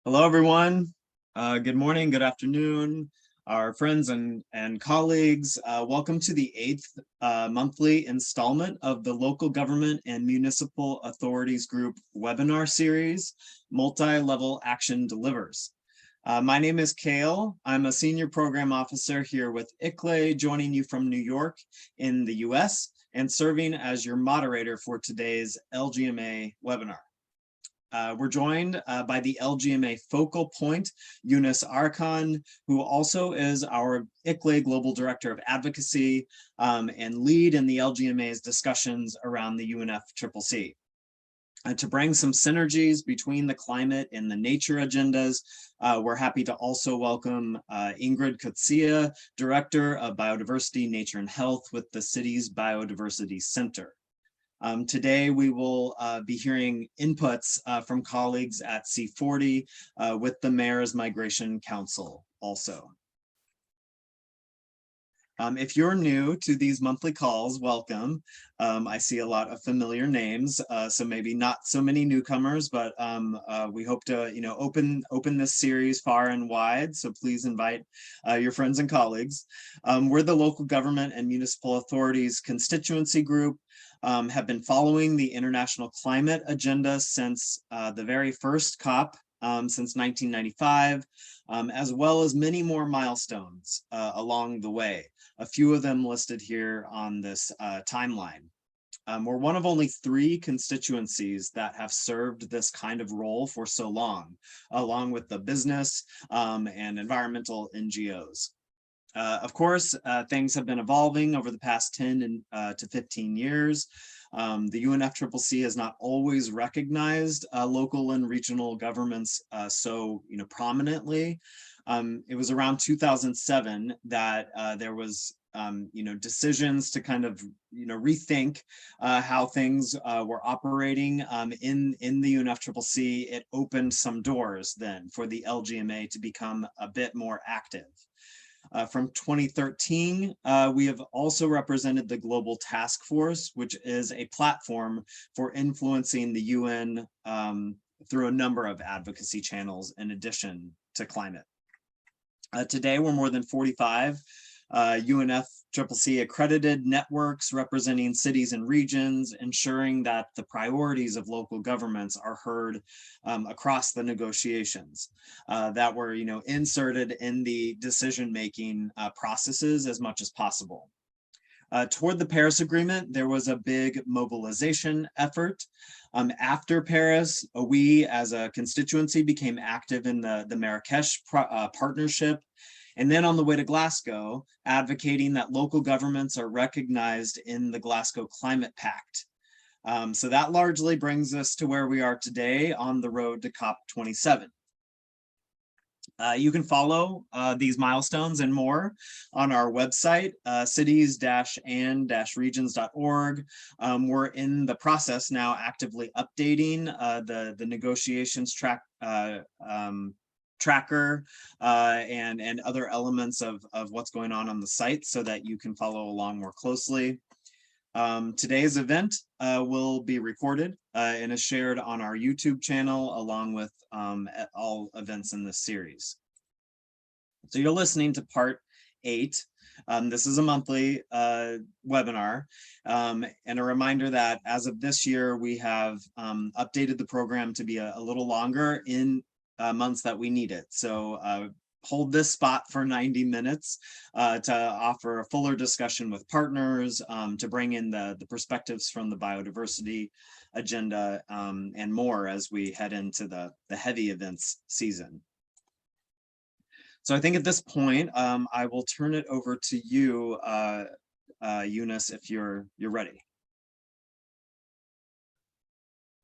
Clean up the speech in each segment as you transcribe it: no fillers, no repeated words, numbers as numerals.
Hello, everyone. Good morning, good afternoon, our friends and colleagues. Welcome to the 8th monthly installment of the Local Government and Municipal Authorities Group webinar series, Multi-Level Action Delivers. My name is Kale. I'm a senior program officer here with ICLE, joining you from New York in the US and serving as your moderator for today's LGMA webinar. We're joined by the LGMA focal point, Eunice Arkan, who also is our ICLE Global Director of Advocacy and lead in the LGMA's discussions around the UNFCCC. To bring some synergies between the climate and the nature agendas, we're happy to also welcome Ingrid Kutsia, Director of Biodiversity, Nature and Health with the city's Biodiversity Center. Today, we will be hearing inputs from colleagues at C40 with the Mayor's Migration Council also. If you're new to these monthly calls, welcome. I see a lot of familiar names, so maybe not so many newcomers, but we hope to, open this series far and wide. So please invite your friends and colleagues. We're the Local Government and Municipal Authorities Constituency Group. Have been following the international climate agenda since the very first COP since 1995, as well as many more milestones along the way, a few of them listed here on this timeline. We're one of only 3 constituencies that have served this kind of role for so long, along with the business and environmental NGOs. Of course, things have been evolving over the past 10 to 15 years. The UNFCCC has not always recognized local and regional governments so prominently. It was around 2007 that there was decisions to kind of rethink how things were operating in the UNFCCC. It opened some doors then for the LGMA to become a bit more active. From 2013, we have also represented the Global Task Force, which is a platform for influencing the UN through a number of advocacy channels in addition to climate. Today, we're more than 45 UNFCCC accredited networks representing cities and regions, ensuring that the priorities of local governments are heard across the negotiations that were inserted in the decision-making processes as much as possible. Toward the Paris Agreement, there was a big mobilization effort. After Paris, we as a constituency became active in the Marrakesh partnership. And then on the way to Glasgow, advocating that local governments are recognized in the Glasgow Climate Pact. So that largely brings us to where we are today on the road to COP27. You can follow these milestones and more on our website, cities-and-regions.org. We're in the process now actively updating the negotiations tracker and other elements of what's going on the site so that you can follow along more closely. Today's event will be recorded and is shared on our YouTube channel along with all events in this series. So you're listening to part 8. This is a monthly webinar, and a reminder that as of this year, we have updated the program to be a little longer in months that we need it. So hold this spot for 90 minutes to offer a fuller discussion with partners, to bring in the perspectives from the biodiversity agenda and more as we head into the heavy events season. So I think at this point, I will turn it over to you, Eunice, if you're ready.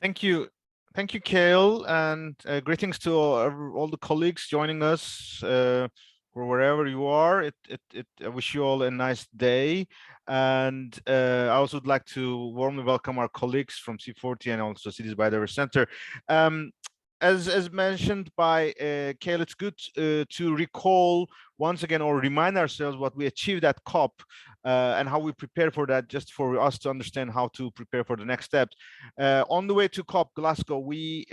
Thank you. Thank you, Kale, and greetings to all the colleagues joining us or wherever you are. I wish you all a nice day. And I also would like to warmly welcome our colleagues from C40 and also Cities Biodiversity Center. As mentioned by Kale, it's good to recall once again or remind ourselves what we achieved at COP and how we prepare for that, just for us to understand how to prepare for the next steps. On the way to COP Glasgow, we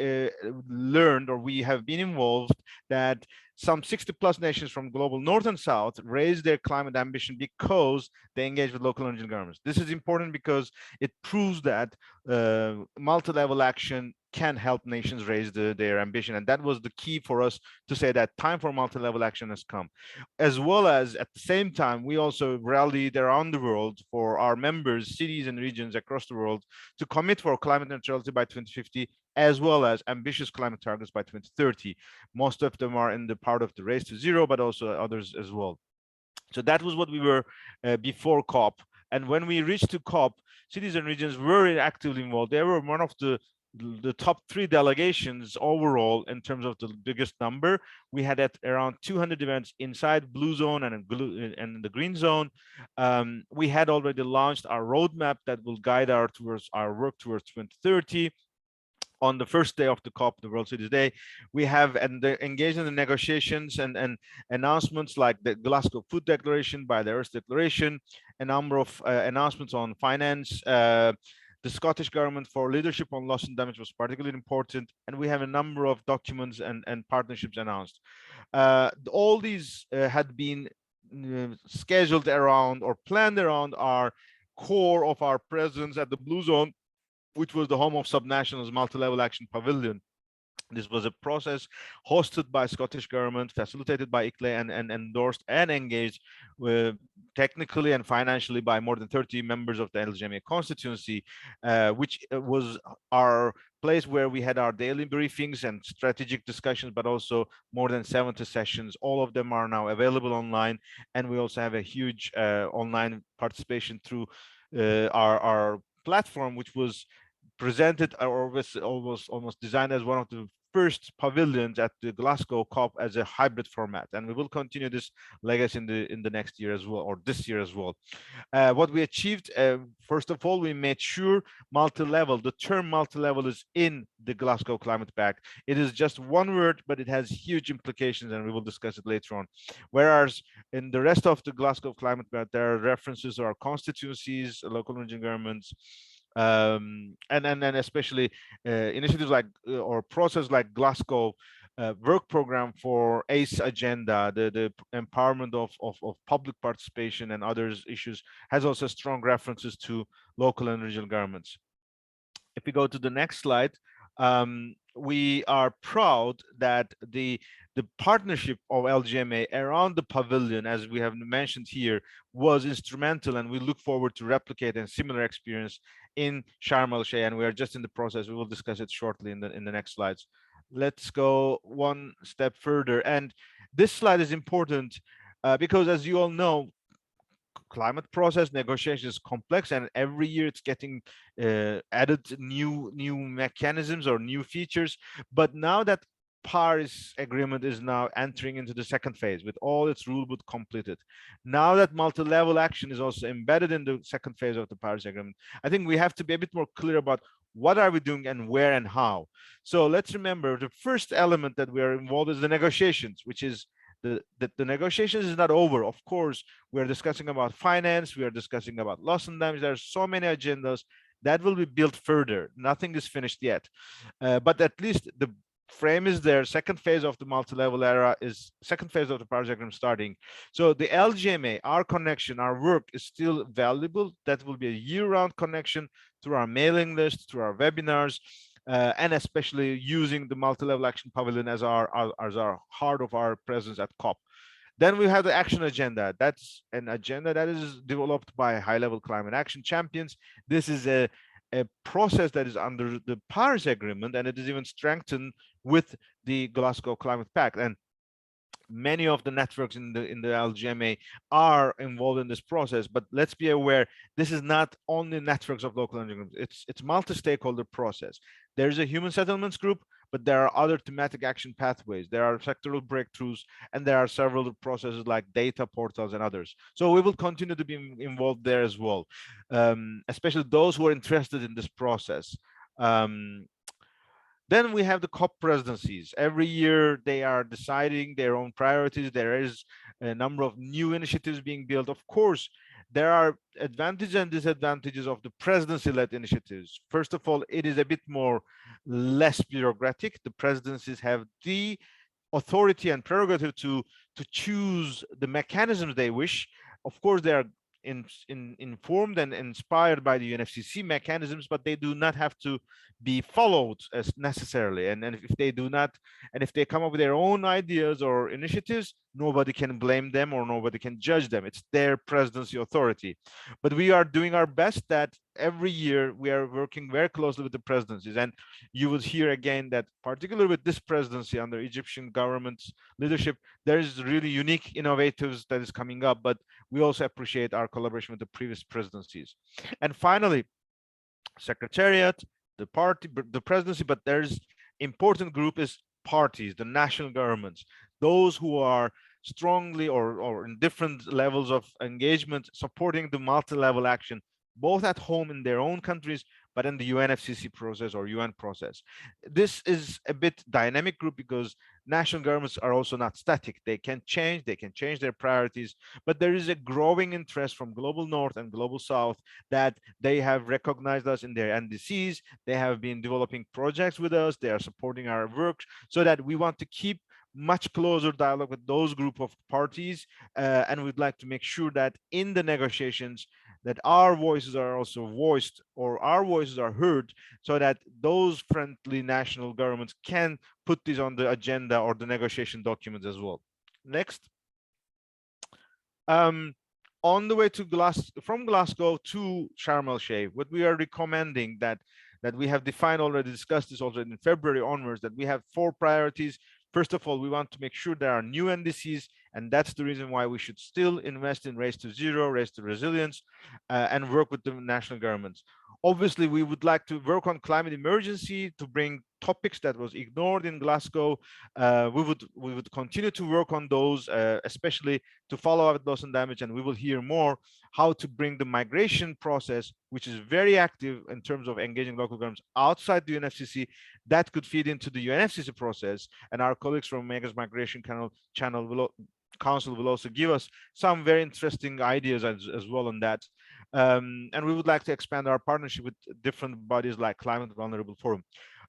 learned, or we have been involved, that some 60+ nations from global north and south raised their climate ambition because they engage with local and regional governments. This is important because it proves that multi-level action can help nations raise their ambition, and that was the key for us to say that time for multi-level action has come. As well as at the same time, we also rallied around the world for our members, cities and regions across the world, to commit for climate neutrality by 2050, as well as ambitious climate targets by 2030. Most of them are in the part of the race to zero, but also others as well. So that was what we were before COP. And when we reached to COP, cities and regions were actively involved. They were one of the top 3 delegations overall in terms of the biggest number. We had at around 200 events inside blue zone and in the green zone. We had already launched our roadmap that will guide our work towards 2030. On the first day of the COP, the World Cities Day, we have engaged in the negotiations and announcements like the Glasgow Food Declaration, by the Earth Declaration, a number of announcements on finance. The Scottish Government for leadership on loss and damage was particularly important, and we have a number of documents and partnerships announced. All these had been scheduled around or planned around our core of our presence at the Blue Zone, which was the home of Subnational's Multi-Level Action Pavilion. This was a process hosted by Scottish Government, facilitated by ICLE, and endorsed and engaged technically and financially by more than 30 members of the LGMA constituency, which was our place where we had our daily briefings and strategic discussions, but also more than 70 sessions. All of them are now available online, and we also have a huge online participation through our platform, which was presented or was almost designed as one of the first pavilions at the Glasgow COP as a hybrid format, and we will continue this legacy in the next year as well, or this year as well. What we achieved, first of all, we made sure multi-level, the term multi-level is in the Glasgow Climate Pact. It is just one word, but it has huge implications, and we will discuss it later on. Whereas in the rest of the Glasgow Climate Pact, there are references to our constituencies, local and regional governments, and especially initiatives like or process like Glasgow work program for ACE agenda, the empowerment of public participation and others issues, has also strong references to local and regional governments. If we go to the next slide, we are proud that the partnership of LGMA around the pavilion, as we have mentioned here, was instrumental, and we look forward to replicate a similar experience in Sharm el-Sheikh, and we are just in the process. We will discuss it shortly in the next slides. Let's go one step further, and this slide is important because, as you all know, climate process negotiation is complex, and every year it's getting added new mechanisms or new features. But now that Paris Agreement is now entering into the second phase with all its rulebook completed. Now that multi-level action is also embedded in the second phase of the Paris Agreement, I think we have to be a bit more clear about what are we doing and where and how. So let's remember the first element that we are involved is the negotiations, which is the negotiations is not over. Of course, we are discussing about finance, we are discussing about loss and damage. There are so many agendas that will be built further. Nothing is finished yet, but at least the frame is there. Second phase of the multi-level era is second phase of the Paris Agreement starting. So the LGMA, our connection, our work is still valuable. That will be a year-round connection through our mailing list, through our webinars, and especially using the multi-level action pavilion as our heart of our presence at COP. Then we have the action agenda. That's an agenda that is developed by high-level climate action champions. This is a process that is under the Paris Agreement, and it is even strengthened with the Glasgow Climate Pact. And many of the networks in the LGMA are involved in this process. But let's be aware, this is not only networks of local energy groups. It's multi-stakeholder process. There's a human settlements group, but there are other thematic action pathways. There are sectoral breakthroughs, and there are several processes like data portals and others. So we will continue to be involved there as well, especially those who are interested in this process. Then we have the COP presidencies. Every year they are deciding their own priorities. There is a number of new initiatives being built. Of course, there are advantages and disadvantages of the presidency-led initiatives. First of all, it is a bit more less bureaucratic. The presidencies have the authority and prerogative to choose the mechanisms they wish. Of course, they are informed and inspired by the UNFCCC mechanisms, but they do not have to be followed as necessarily. And if they do not, and if they come up with their own ideas or initiatives, nobody can blame them or nobody can judge them. It's their presidency authority. But we are doing our best that every year we are working very closely with the presidencies. And you will hear again that particularly with this presidency under Egyptian government's leadership, there is really unique innovatives that is coming up, but we also appreciate our collaboration with the previous presidencies. And finally, secretariat, the party, the presidency, but there's important group is parties, the national governments, those who are strongly or in different levels of engagement supporting the multi-level action, both at home in their own countries, but in the UNFCCC process or UN process. This is a bit dynamic group because national governments are also not static. They can change their priorities, but there is a growing interest from global north and global south that they have recognized us in their NDCs. They have been developing projects with us. They are supporting our work, so that we want to keep much closer dialogue with those group of parties, and we'd like to make sure that in the negotiations that our voices are also voiced or our voices are heard, so that those friendly national governments can put this on the agenda or the negotiation documents as well. Next. On the way to from Glasgow to Sharm el Sheikh, what we are recommending that we have defined already, discussed this already in February onwards, that we have 4 priorities. First of all, we want to make sure there are new NDCs, and that's the reason why we should still invest in Race to Zero, Race to Resilience, and work with the national governments. Obviously, we would like to work on climate emergency to bring topics that was ignored in Glasgow. We would continue to work on those, especially to follow up loss and damage, and we will hear more how to bring the migration process, which is very active in terms of engaging local governments outside the UNFCCC, that could feed into the UNFCCC process. And our colleagues from Mega's Migration Council will also give us some very interesting ideas as well on that. And we would like to expand our partnership with different bodies like Climate Vulnerable Forum.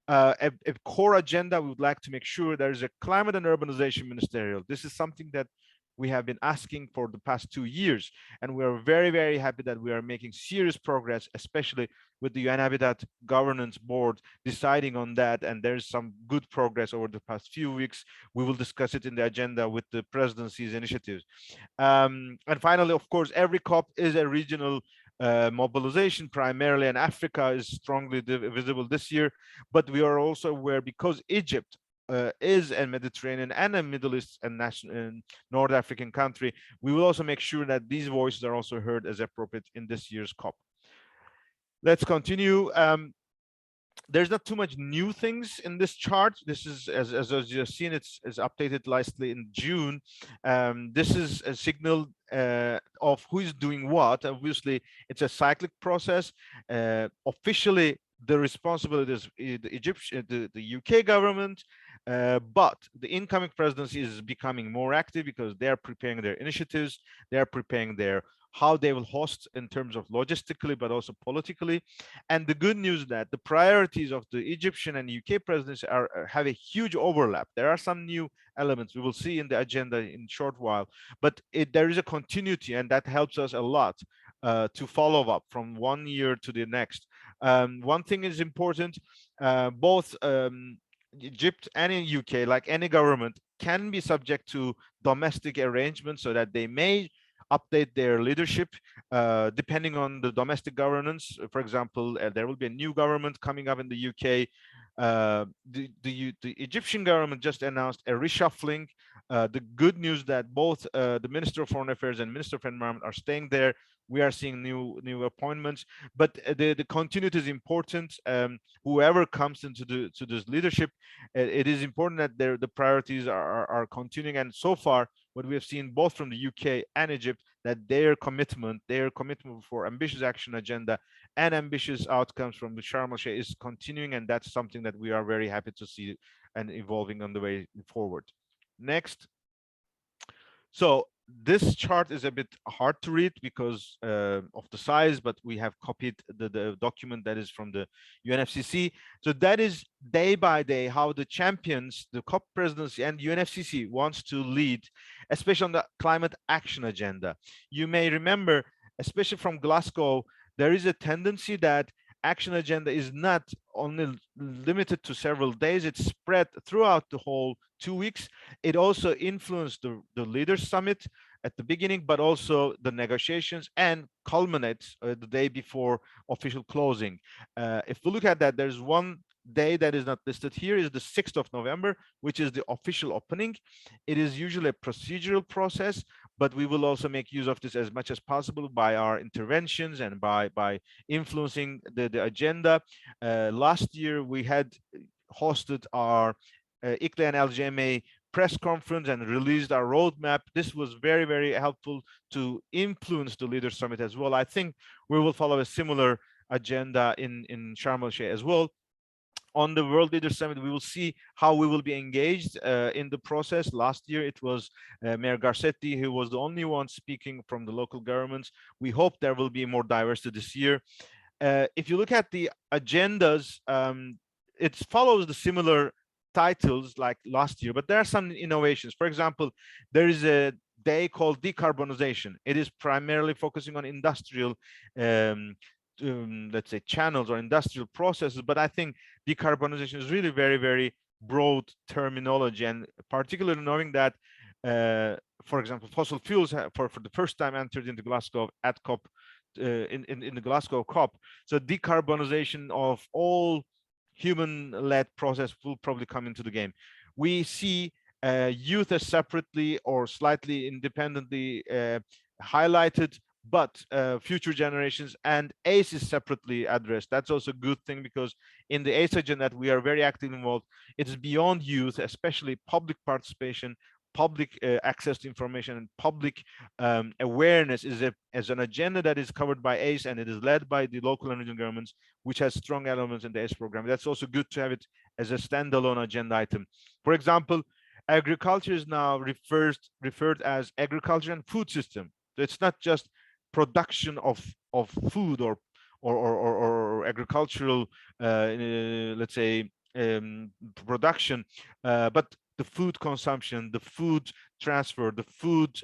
A core agenda, we would like to make sure there is a climate and urbanization ministerial. This is something that we have been asking for the past 2 years, and we are very, very happy that we are making serious progress, especially with the UN Habitat Governance Board deciding on that, and there's some good progress over the past few weeks. We will discuss it in the agenda with the presidency's initiatives. And finally, of course, every COP is a regional mobilization primarily, and Africa is strongly visible this year, but we are also aware, because Egypt is a Mediterranean and a Middle East and North African country, we will also make sure that these voices are also heard as appropriate in this year's COP. Let's continue. There's not too much new things in this chart. This is, as you've seen, it's updated lastly in June. This is a signal of who is doing what. Obviously, it's a cyclic process. Officially, the responsibility is the Egyptian, the UK government, but the incoming presidency is becoming more active because they are preparing their initiatives. They are preparing their how they will host in terms of logistically, but also politically. And the good news is that the priorities of the Egyptian and UK presidency have a huge overlap. There are some new elements we will see in the agenda in a short while, but there is a continuity, and that helps us a lot to follow up from one year to the next. One thing is important, both Egypt and in UK, like any government, can be subject to domestic arrangements so that they may update their leadership depending on the domestic governance. For example, there will be a new government coming up in the UK. The Egyptian government just announced a reshuffling. The good news that both the Minister of Foreign Affairs and Minister of Environment are staying there. We are seeing new appointments, but the continuity is important. Whoever comes into this leadership, it is important that the priorities are continuing. And so far, what we have seen both from the UK and Egypt, that their commitment for ambitious action agenda and ambitious outcomes from the Sharm el-Sheikh is continuing, and that's something that we are very happy to see and evolving on the way forward. Next. So this chart is a bit hard to read because of the size, but we have copied the document that is from the UNFCCC. So that is day by day how the champions, the COP presidency and UNFCCC wants to lead, especially on the climate action agenda. You may remember, especially from Glasgow, there is a tendency that action agenda is not only limited to several days, it's spread throughout the whole 2 weeks. It also influenced the leaders summit at the beginning, but also the negotiations, and culminates the day before official closing. If we look at that, there's one day that is not listed here, is the 6th of November, which is the official opening. It is usually a procedural process, but we will also make use of this as much as possible by our interventions and by influencing the agenda. Last year, we had hosted our ICLE and LGMA press conference and released our roadmap. This was very, very helpful to influence the Leaders Summit as well. I think we will follow a similar agenda in Sharm el-Sheikh as well. On the World Leaders Summit, we will see how we will be engaged in the process. Last year, it was Mayor Garcetti who was the only one speaking from the local governments. We hope there will be more diversity this year. If you look at the agendas, it follows the similar titles like last year, but there are some innovations. For example, there is a day called decarbonization. It is primarily focusing on industrial let's say channels or industrial processes, but I think decarbonization is really very, very broad terminology, and particularly knowing that for example, fossil fuels for the first time entered into Glasgow at COP in the Glasgow COP. So decarbonization of all human-led process will probably come into the game. We see youth as separately or slightly independently highlighted, but future generations and ACE is separately addressed. That's also a good thing, because in the ACE agenda that we are very actively involved, it's beyond youth, especially public participation, public access to information, and public awareness as an agenda that is covered by ACE, and it is led by the local and regional governments, which has strong elements in the ACE program. That's also good to have it as a standalone agenda item. For example, agriculture is now referred as agriculture and food system. So it's not just production of food or agricultural let's say production, but the food consumption, the food transfer, the food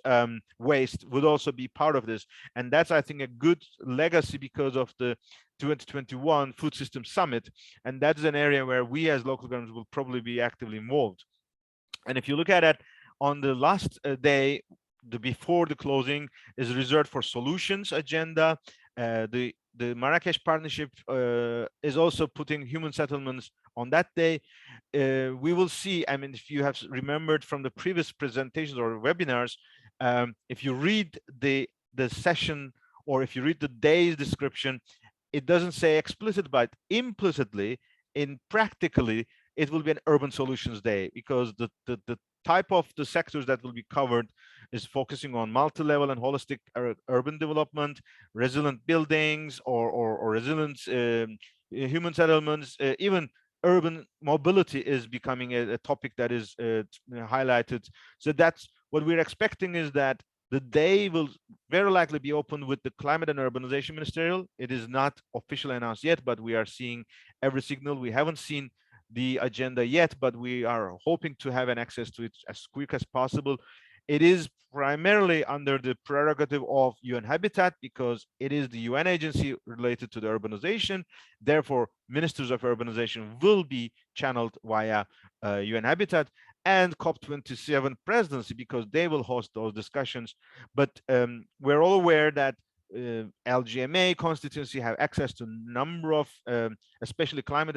waste would also be part of this. And that's, I think, a good legacy because of the 2021 Food System Summit. And that's an area where we as local governments will probably be actively involved. And if you look at it, on the last day, before the closing, is reserved for solutions agenda. The the Marrakesh Partnership is also putting human settlements on that day. We will see, I mean, if you have remembered from the previous presentations or webinars, if you read the session, or if you read the day's description, it doesn't say explicit, but implicitly, in practically, it will be an urban solutions day, because the type of the sectors that will be covered is focusing on multi-level and holistic urban development, resilient buildings, or resilient human settlements, even urban mobility is becoming a topic that is highlighted. So that's what we're expecting, is that the day will very likely be opened with the Climate and Urbanization Ministerial. It is not officially announced yet, but we are seeing every signal. We haven't seen the agenda yet, but we are hoping to have an access to it as quick as possible. It is primarily under the prerogative of UN Habitat, because it is the UN agency related to the urbanization. Therefore, ministers of urbanization will be channeled via UN Habitat, and COP27 presidency, because they will host those discussions. But we're all aware that LGMA constituency have access to a number of, especially climate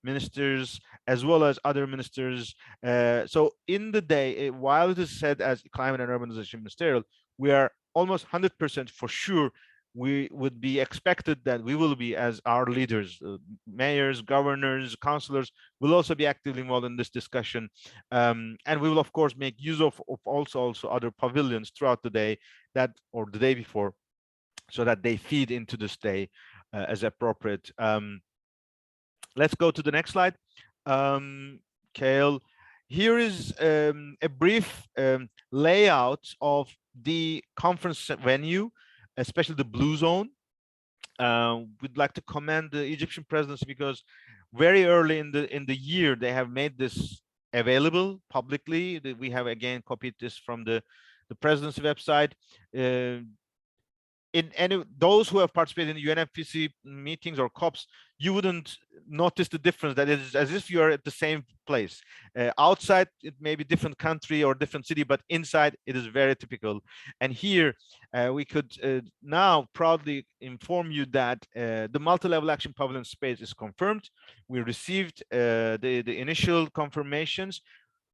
ministers, as well as other ministers. So in the day, while it is said as climate and urbanization ministerial, we are almost 100% for sure we would be expected that we will be, as our leaders, mayors, governors, councillors, will also be actively involved in this discussion. And we will, of course, make use of also other pavilions throughout the day, that, or the day before, so that they feed into this day as appropriate. Let's go to the next slide. Kale, here is a brief layout of the conference venue, especially the blue zone. We'd like to commend the Egyptian presidency, because very early in the year they have made this available publicly. We have again copied this from the presidency website. In any those who have participated in UNFPC meetings or COPs, you wouldn't notice the difference. That is as if you are at the same place. Outside, it may be different country or different city, but inside it is very typical. And here we could now proudly inform you that the multi-level action pavilion space is confirmed. We received the initial confirmations.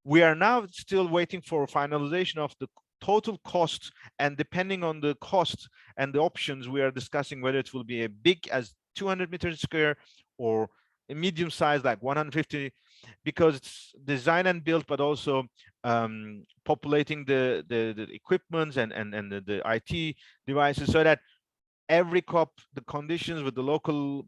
We are now still waiting for finalization of the total cost, and depending on the cost and the options, we are discussing whether it will be a big as 200 meters square or a medium size like 150, because it's design and built, but also populating the equipments and the IT devices, so that every COP, the conditions with the local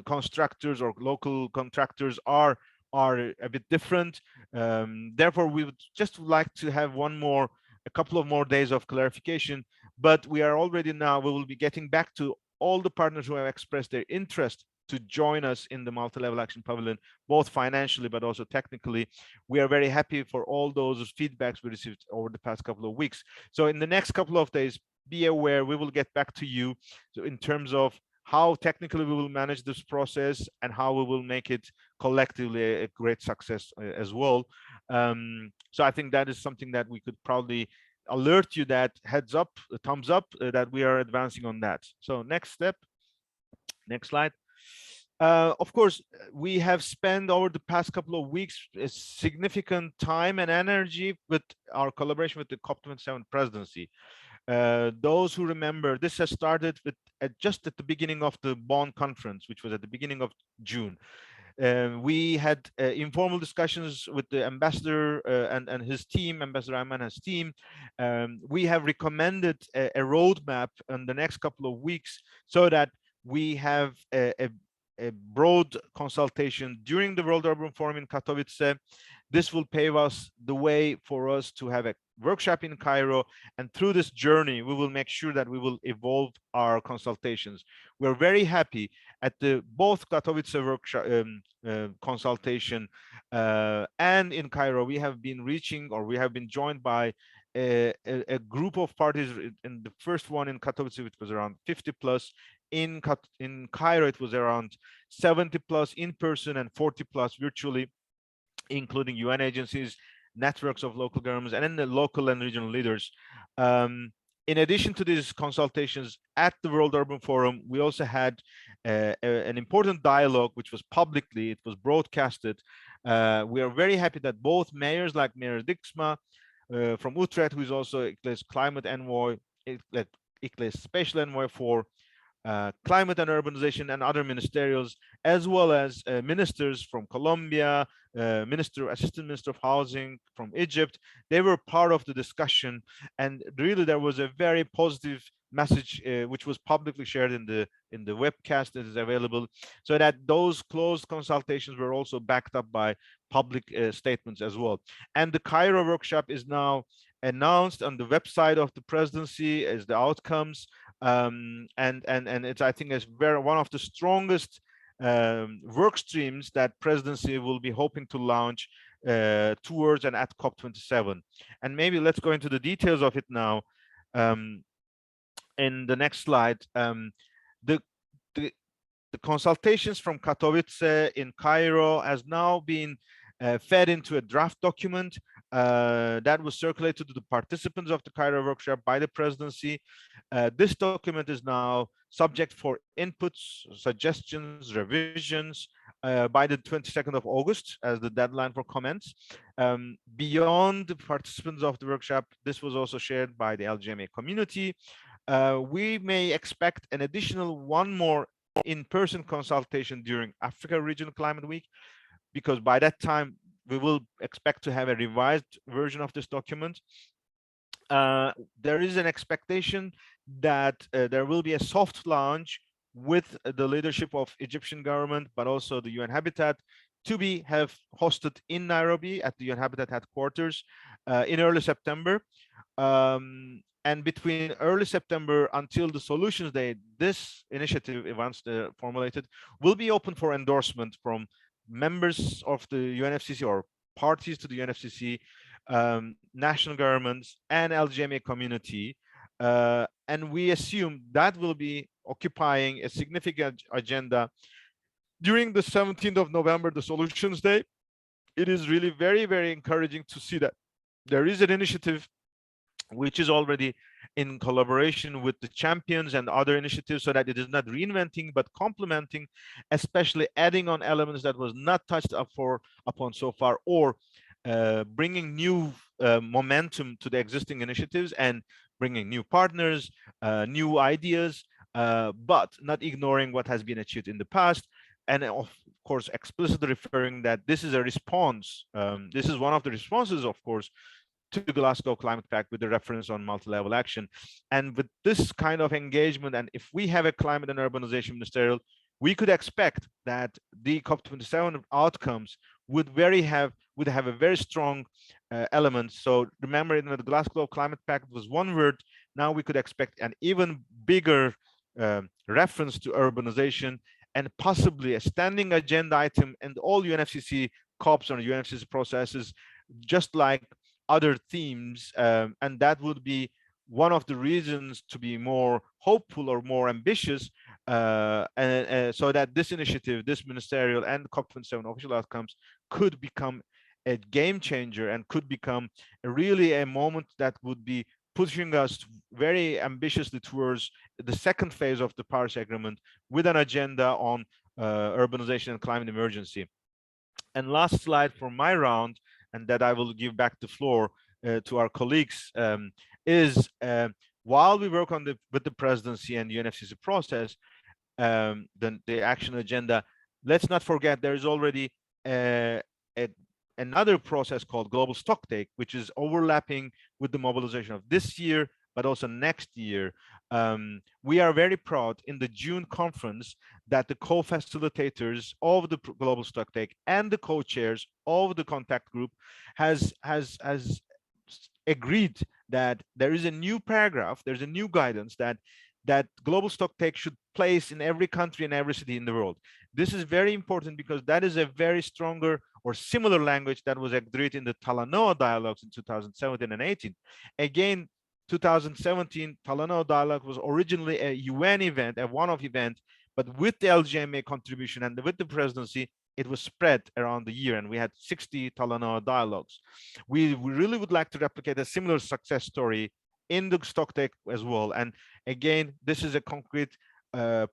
constructors or local contractors are a bit different. Therefore, we would just like to have a couple of more days of clarification, but we are already now, we will be getting back to all the partners who have expressed their interest to join us in the multi-level action pavilion, both financially but also technically. We are very happy for all those feedbacks we received over the past couple of weeks. So in the next couple of days, be aware, we will get back to you in terms of how technically we will manage this process and how we will make it collectively a great success as well. So I think that is something that we could probably alert you, that heads up, thumbs up, that we are advancing on that. So next step, next slide. Of course, we have spent over the past couple of weeks a significant time and energy with our collaboration with the COP27 presidency. Those who remember, this has started with just at the beginning of the Bonn conference, which was at the beginning of June. We had informal discussions with the ambassador and his team, Ambassador Ayman and his team. We have recommended a roadmap in the next couple of weeks, so that we have a broad consultation during the World Urban Forum in Katowice. This will pave us the way for us to have a workshop in Cairo, and through this journey we will make sure that we will evolve our consultations. We're very happy at the both Katowice workshop consultation and in Cairo. We have been reaching, or we have been joined by a group of parties. In the first one in Katowice, it was around 50 plus. In Cairo, it was around 70 plus in person and 40 plus virtually, including UN agencies, networks of local governments, and then the local and regional leaders. In addition to these consultations at the World Urban Forum, we also had an important dialogue, which was publicly, it was broadcasted. We are very happy that both mayors, like Mayor Dijksma from Utrecht, who is also ICLE's climate envoy, ICLE's special envoy for climate and urbanization, and other ministerials, as well as ministers from Colombia, assistant minister of housing from Egypt. They were part of the discussion, and really there was a very positive message which was publicly shared in the webcast that is available, so that those closed consultations were also backed up by public statements as well. And the Cairo workshop is now announced on the website of the presidency as the outcomes, and it's, I think, it's one of the strongest work streams that presidency will be hoping to launch towards and at COP27. And maybe let's go into the details of it now. In the next slide, the consultations from Katowice in Cairo has now been fed into a draft document that was circulated to the participants of the Cairo workshop by the presidency. This document is now subject for inputs, suggestions, revisions by the 22nd of August as the deadline for comments. Beyond the participants of the workshop, this was also shared by the LGMA community. We may expect an additional one more in-person consultation during Africa Regional Climate Week, because by that time we will expect to have a revised version of this document. There is an expectation that there will be a soft launch with the leadership of Egyptian government, but also the UN Habitat, to be hosted in Nairobi at the UN Habitat headquarters in early September. And between early September until the Solutions Day, this initiative, once formulated, will be open for endorsement from members of the UNFCCC or parties to the UNFCCC, national governments, and LGMA community. And we assume that will be occupying a significant agenda during the 17th of November, the Solutions Day. It is really very, very encouraging to see that there is an initiative which is already in collaboration with the champions and other initiatives, so that it is not reinventing but complementing, especially adding on elements that was not touched upon so far, or bringing new momentum to the existing initiatives and bringing new partners, new ideas, but not ignoring what has been achieved in the past. And of course, explicitly referring that this is a response. This is one of the responses, of course, to the Glasgow Climate Pact, with the reference on multi-level action. And with this kind of engagement, and if we have a climate and urbanization ministerial, we could expect that the COP27 outcomes would have a very strong element. So remember, in the Glasgow Climate Pact was one word. Now we could expect an even bigger reference to urbanization, and possibly a standing agenda item in all UNFCCC COPs or UNFCCC processes, just like other themes, and that would be one of the reasons to be more hopeful or more ambitious, and so that this initiative, this ministerial and COP27 official outcomes could become a game changer and could become really a moment that would be pushing us very ambitiously towards the second phase of the Paris Agreement, with an agenda on urbanization and climate emergency. And last slide for my round, and that I will give back the floor to our colleagues, is while we work on with the presidency and UNFCCC process, the action agenda, let's not forget there is already another process called global stocktake, which is overlapping with the mobilization of this year, but also next year. We are very proud in the June conference that the co-facilitators of the global stocktake and the co-chairs of the contact group has agreed that there is a new paragraph, there's a new guidance that global stocktake should place in every country and every city in the world. This is very important because that is a very stronger or similar language that was agreed in the Talanoa dialogues in 2017 and 18. Again, 2017 Talanoa dialogue was originally a UN event, a one-off event, but with the LGMA contribution and with the presidency, it was spread around the year, and we had 60 Talanoa dialogues. We really would like to replicate a similar success story in the stocktake as well. And again, this is a concrete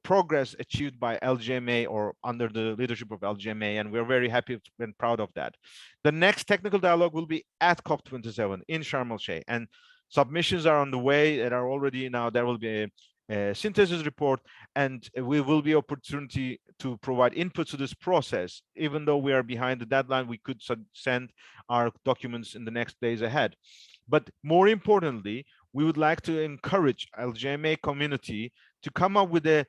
progress achieved by LGMA or under the leadership of LGMA, and we're very happy and proud of that. The next technical dialogue will be at COP27 in Sharm el-Sheikh, and submissions are on the way and are already now. There will be a synthesis report, and we will be opportunity to provide input to this process. Even though we are behind the deadline, we could send our documents in the next days ahead. But more importantly, we would like to encourage LGMA community to come up with a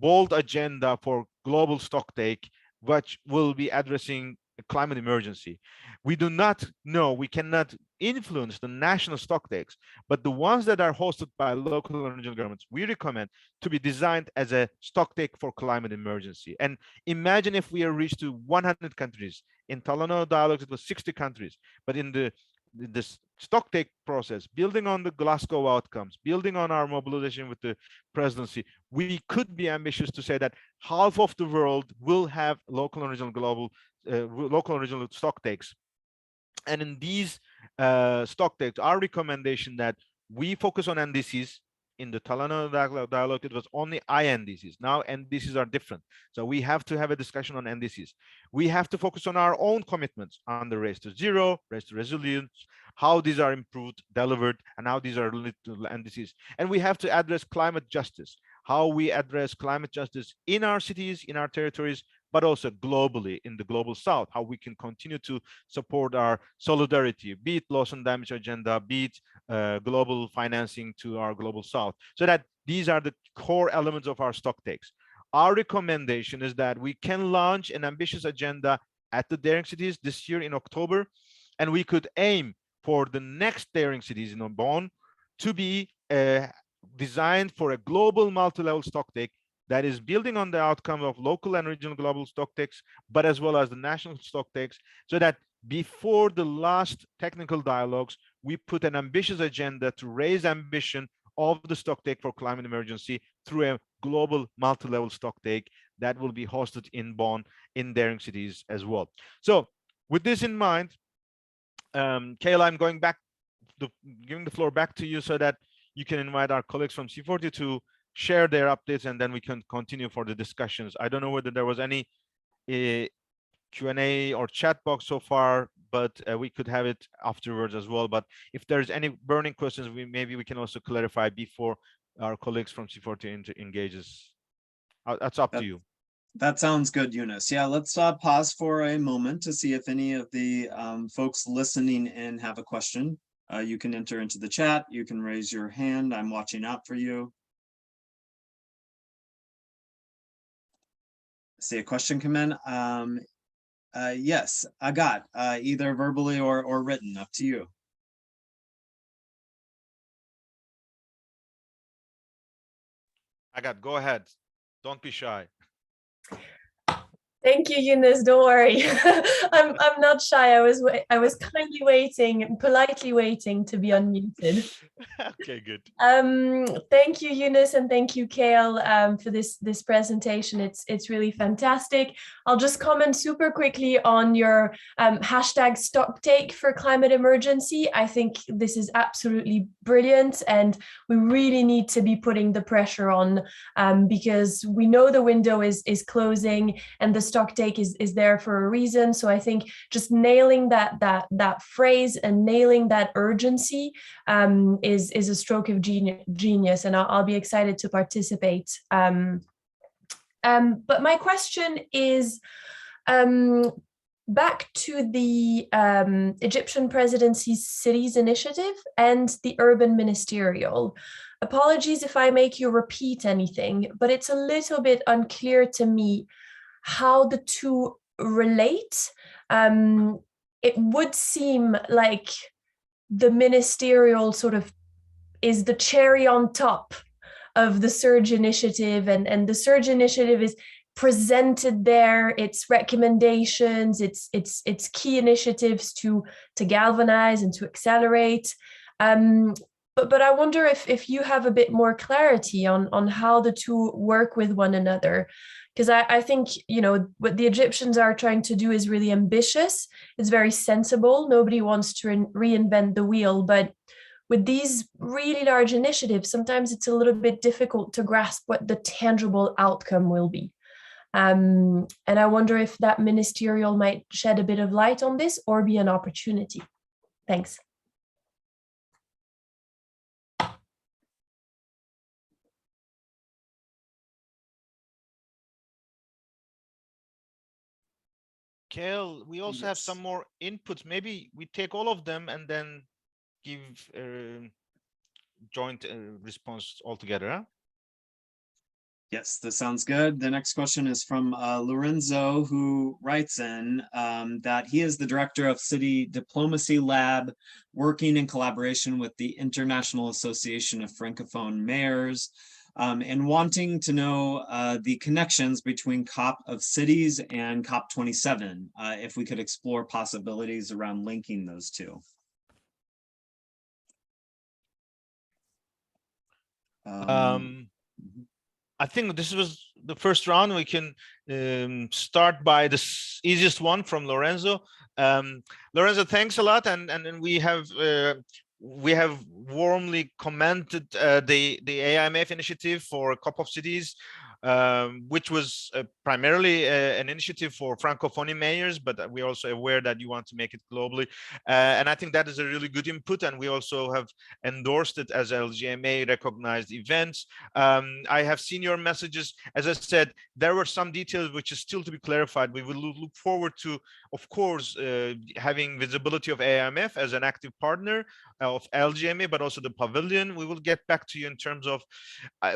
bold agenda for global stocktake, which will be addressing a climate emergency. We do not know, we cannot influence the national stocktakes, but the ones that are hosted by local and regional governments, we recommend to be designed as a stocktake for climate emergency. And imagine if we are reached to 100 countries. In Talano dialogues, it was 60 countries, but in this stocktake process, building on the Glasgow outcomes, building on our mobilization with the presidency, we could be ambitious to say that half of the world will have local and regional local and regional stocktakes. And in these stocktakes, our recommendation that we focus on NDCs. In the Talano dialogue, it was only INDCs. Now NDCs are different. So we have to have a discussion on NDCs. We have to focus on our own commitments on the Race to Zero, Race to Resilience, how these are improved, delivered, and how these are linked to NDCs. And we have to address climate justice, how we address climate justice in our cities, in our territories, but also globally in the global south, how we can continue to support our solidarity, be it loss and damage agenda, be it global financing to our global south, so that these are the core elements of our stocktakes. Our recommendation is that we can launch an ambitious agenda at the Daring Cities this year in October, and we could aim for the next Daring Cities in Bonn to be designed for a global multi-level stocktake that is building on the outcome of local and regional global stocktakes, but as well as the national stocktakes, so that before the last technical dialogues, we put an ambitious agenda to raise ambition of the stocktake for climate emergency through a global multi-level stocktake that will be hosted in Bonn in Daring Cities as well. So with this in mind, Kayla, I'm going back, giving the floor back to you so that you can invite our colleagues from C40 to share their updates, and then we can continue for the discussions. I don't know whether there was any Q&A or chat box so far, but we could have it afterwards as well. But if there's any burning questions, maybe we can also clarify before our colleagues from C40 engages. That's up to you. That sounds good, Yunus. Yeah, let's pause for a moment to see if any of the folks listening in have a question. You can enter into the chat. You can raise your hand. I'm watching out for you. See a question come in. Yes, Agat, either verbally or written, up to you. Agat, go ahead. Don't be shy. Thank you, Yunus. Don't worry. I'm not shy. I was kindly waiting, politely waiting to be unmuted. Okay, good. Thank you, Yunus, and thank you, Kale, for this presentation. It's really fantastic. I'll just comment super quickly on your hashtag stocktake for climate emergency. I think this is absolutely brilliant, and we really need to be putting the pressure on because we know the window is closing and the stocktake is there for a reason. So I think just nailing that phrase and nailing that urgency is a stroke of genius, and I'll be excited to participate. But my question is back to the Egyptian presidency's cities initiative and the urban ministerial. Apologies if I make you repeat anything, but it's a little bit unclear to me how the two relate. It would seem like the ministerial sort of is the cherry on top of the Surge initiative, and the Surge initiative is presented there, its recommendations, its key initiatives to galvanize and to accelerate. But I wonder if you have a bit more clarity on how the two work with one another. Because I think, you know, what the Egyptians are trying to do is really ambitious. It's very sensible. Nobody wants to reinvent the wheel, but with these really large initiatives, sometimes it's a little bit difficult to grasp what the tangible outcome will be. And I wonder if that ministerial might shed a bit of light on this or be an opportunity. Thanks. Kale, we also have some more inputs. Maybe we take all of them and then give joint response altogether. Huh? Yes, this sounds good. The next question is from Lorenzo, who writes in that he is the director of City Diplomacy Lab, working in collaboration with the International Association of Francophone Mayors, and wanting to know the connections between COP of Cities and COP27, if we could explore possibilities around linking those two. I think this was the first round. We can start by the easiest one from Lorenzo. Lorenzo, thanks a lot, and we have warmly commented the AIMF initiative for COP of Cities, which was primarily an initiative for Francophone mayors, but we're also aware that you want to make it globally. And I think that is a really good input, and we also have endorsed it as LGMA recognized events. I have seen your messages. As I said, there were some details which is still to be clarified. We will look forward to, of course, having visibility of AIMF as an active partner of LGMA, but also the pavilion. We will get back to you in terms of,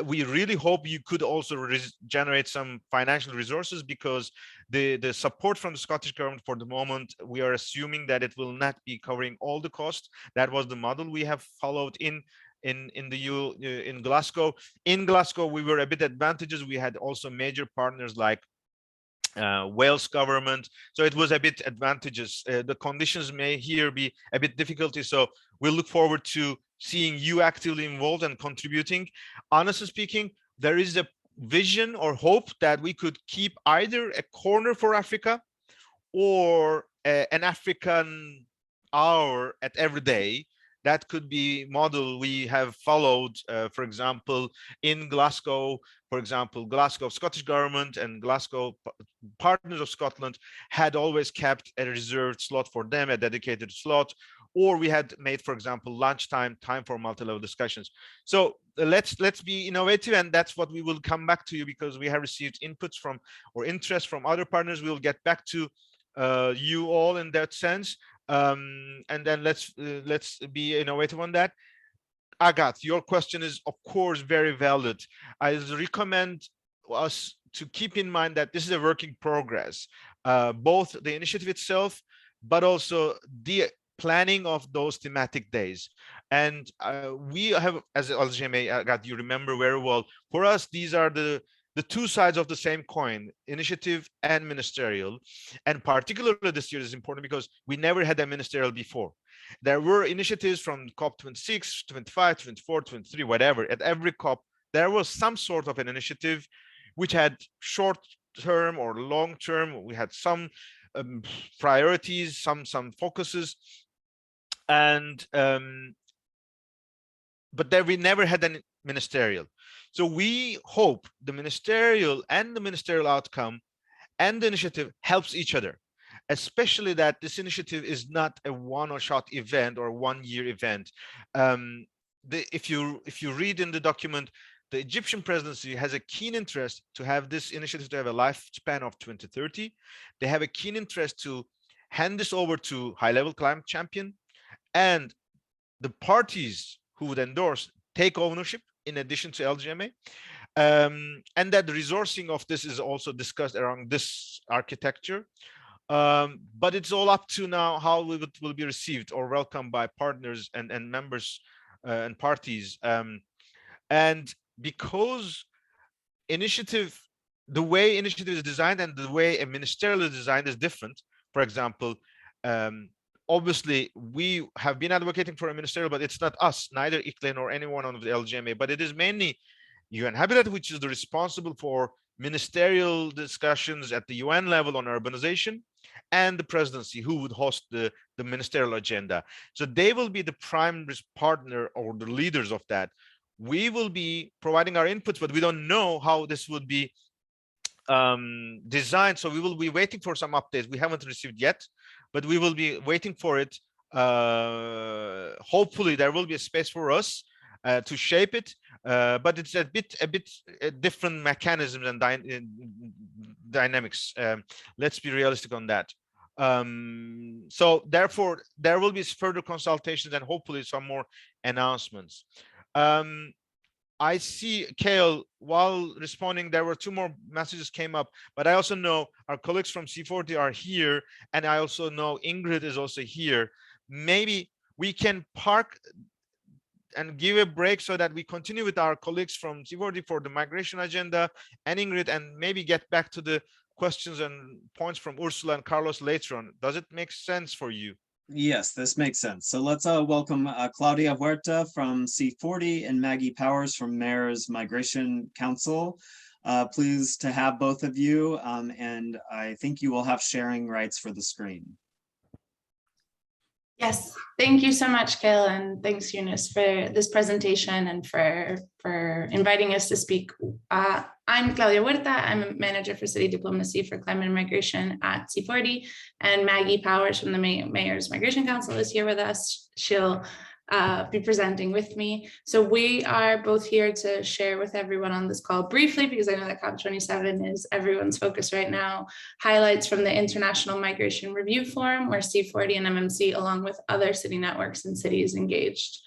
we really hope you could also generate some financial resources, because the support from the Scottish government for the moment, we are assuming that it will not be covering all the costs. That was the model we have followed in Glasgow. In Glasgow, we were a bit advantageous. We had also major partners like Wales government, so it was a bit advantageous. The conditions may here be a bit difficulty, so we'll look forward to seeing you actively involved and contributing. Honestly speaking, there is a vision or hope that we could keep either a corner for Africa or an African hour at every day. That could be model we have followed, for example, in Glasgow. For example, Glasgow Scottish government and Glasgow Partners of Scotland had always kept a reserved slot for them, a dedicated slot, or we had made, for example, lunchtime time for multi-level discussions. So let's be innovative, and that's what we will come back to you, because we have received inputs from or interest from other partners. We'll get back to you all in that sense. And then let's be innovative on that. Agathe, your question is of course very valid. I recommend us to keep in mind that this is a work in progress, both the initiative itself, but also the planning of those thematic days. And we have, as LGMA, Agathe, you remember very well, for us these are the two sides of the same coin, initiative and ministerial. And particularly this year is important because we never had a ministerial before. There were initiatives from COP26, 25, 24, 23, whatever. At every COP, there was some sort of an initiative which had short-term or long-term. We had some priorities, some focuses, and but there we never had any ministerial. So we hope the ministerial and the ministerial outcome and the initiative helps each other, especially that this initiative is not a one-shot event or one-year event. If you read in the document, the Egyptian presidency has a keen interest to have this initiative to have a lifespan of 2030. They have a keen interest to hand this over to high-level climate champion, and the parties who would endorse take ownership in addition to LGMA, and that the resourcing of this is also discussed around this architecture. But it's all up to now how it will be received or welcomed by partners and members and parties. And because the way initiative is designed and the way a ministerial is designed is different. For example, obviously we have been advocating for a ministerial, but it's not us, neither ICLE nor anyone on the LGMA, but it is mainly UN Habitat, which is the responsible for ministerial discussions at the UN level on urbanization. and the presidency, who would host the ministerial agenda. So they will be the prime partner or the leaders of that. We will be providing our inputs, but we don't know how this would be designed. So we will be waiting for some updates. We haven't received yet, but we will be waiting for it. Hopefully there will be a space for us to shape it, but it's a bit different mechanisms and dynamics. Let's be realistic on that. So therefore there will be further consultations and hopefully some more announcements. I see, Kale, while responding, there were 2 more messages came up, but I also know our colleagues from C40 are here, and I also know Ingrid is also here. Maybe we can park and give a break so that we continue with our colleagues from C40 for the migration agenda and Ingrid, and maybe get back to the questions and points from Ursula and Carlos later on. Does it make sense for you? Yes, this makes sense. So let's welcome Claudia Huerta from C40 and Maggie Powers from Mayor's Migration Council. Pleased to have both of you, and I think you will have sharing rights for the screen. Yes, thank you so much, Kale, and thanks, Eunice, for this presentation and for inviting us to speak. I'm Claudia Huerta. I'm a manager for city diplomacy for climate and migration at C40, and Maggie Powers from the Mayor's Migration Council is here with us. She'll be presenting with me. So we are both here to share with everyone on this call briefly, because I know that COP27 is everyone's focus right now, highlights from the International Migration Review Forum, where C40 and MMC, along with other city networks and cities, engaged.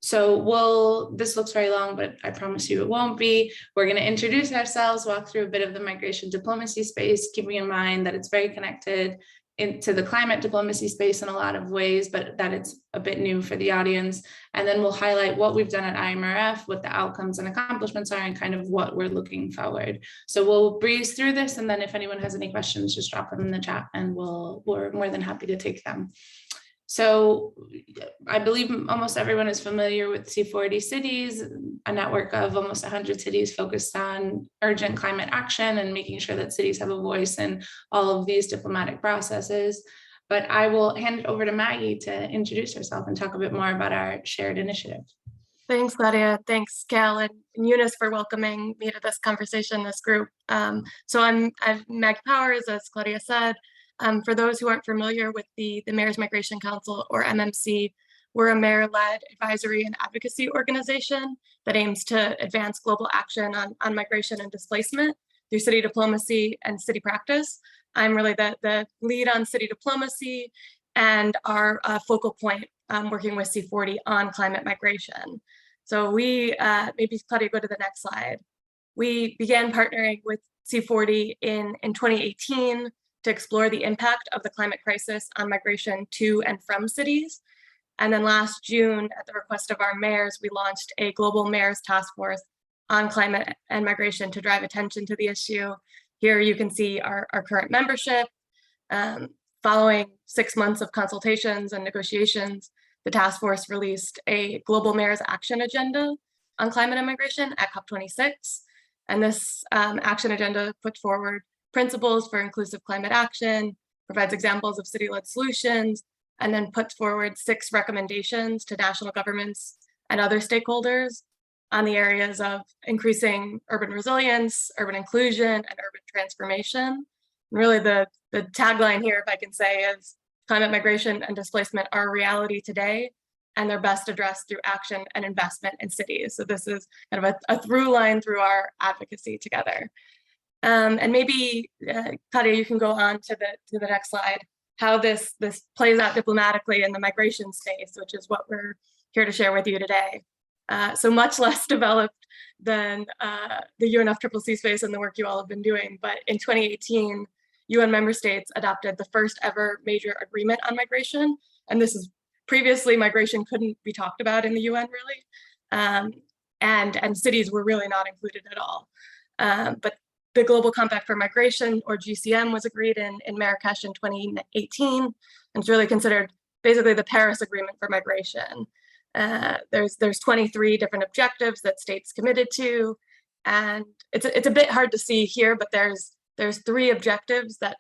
So this looks very long, but I promise you it won't be. We're going to introduce ourselves, walk through a bit of the migration diplomacy space, keeping in mind that it's very connected into the climate diplomacy space in a lot of ways, but that it's a bit new for the audience. And then we'll highlight what we've done at IMRF, what the outcomes and accomplishments are, and kind of what we're looking forward. So we'll breeze through this, and then if anyone has any questions, just drop them in the chat and we're more than happy to take them. So I believe almost everyone is familiar with C40 Cities, a network of almost 100 cities focused on urgent climate action and making sure that cities have a voice in all of these diplomatic processes. But I will hand it over to Maggie to introduce herself and talk a bit more about our shared initiative. Thanks, Claudia. Thanks, Cal and Eunice, for welcoming me to this conversation, this group. So I'm Maggie Powers, as Claudia said. For those who aren't familiar with the Mayor's Migration Council, or MMC, we're a mayor-led advisory and advocacy organization that aims to advance global action on migration and displacement through city diplomacy and city practice. I'm really the lead on city diplomacy and our focal point working with C40 on climate migration. So we, maybe Claudia, go to the next slide. We began partnering with C40 in 2018 to explore the impact of the climate crisis on migration to and from cities. And then last June, at the request of our mayors, we launched a global mayors task force on climate and migration to drive attention to the issue. Here you can see our current membership. Following 6 months of consultations and negotiations, the task force released a global mayors action agenda on climate and migration at COP26. And this action agenda puts forward principles for inclusive climate action, provides examples of city-led solutions, and then puts forward 6 recommendations to national governments and other stakeholders on the areas of increasing urban resilience, urban inclusion, and urban transformation. And really the tagline here, if I can say, is climate migration and displacement are a reality today, and they're best addressed through action and investment in cities. So this is kind of a through line through our advocacy together. And maybe, Claudia, you can go on to the next slide, how this plays out diplomatically in the migration space, which is what we're here to share with you today. So much less developed than the UNFCCC space and the work you all have been doing. But in 2018, UN member states adopted the first ever major agreement on migration. And this is previously migration couldn't be talked about in the UN really. And cities were really not included at all. But the Global Compact for Migration, or GCM, was agreed in Marrakesh in 2018, and it's really considered basically the Paris Agreement for migration. There's 23 different objectives that states committed to, and it's a bit hard to see here, but there's 3 objectives that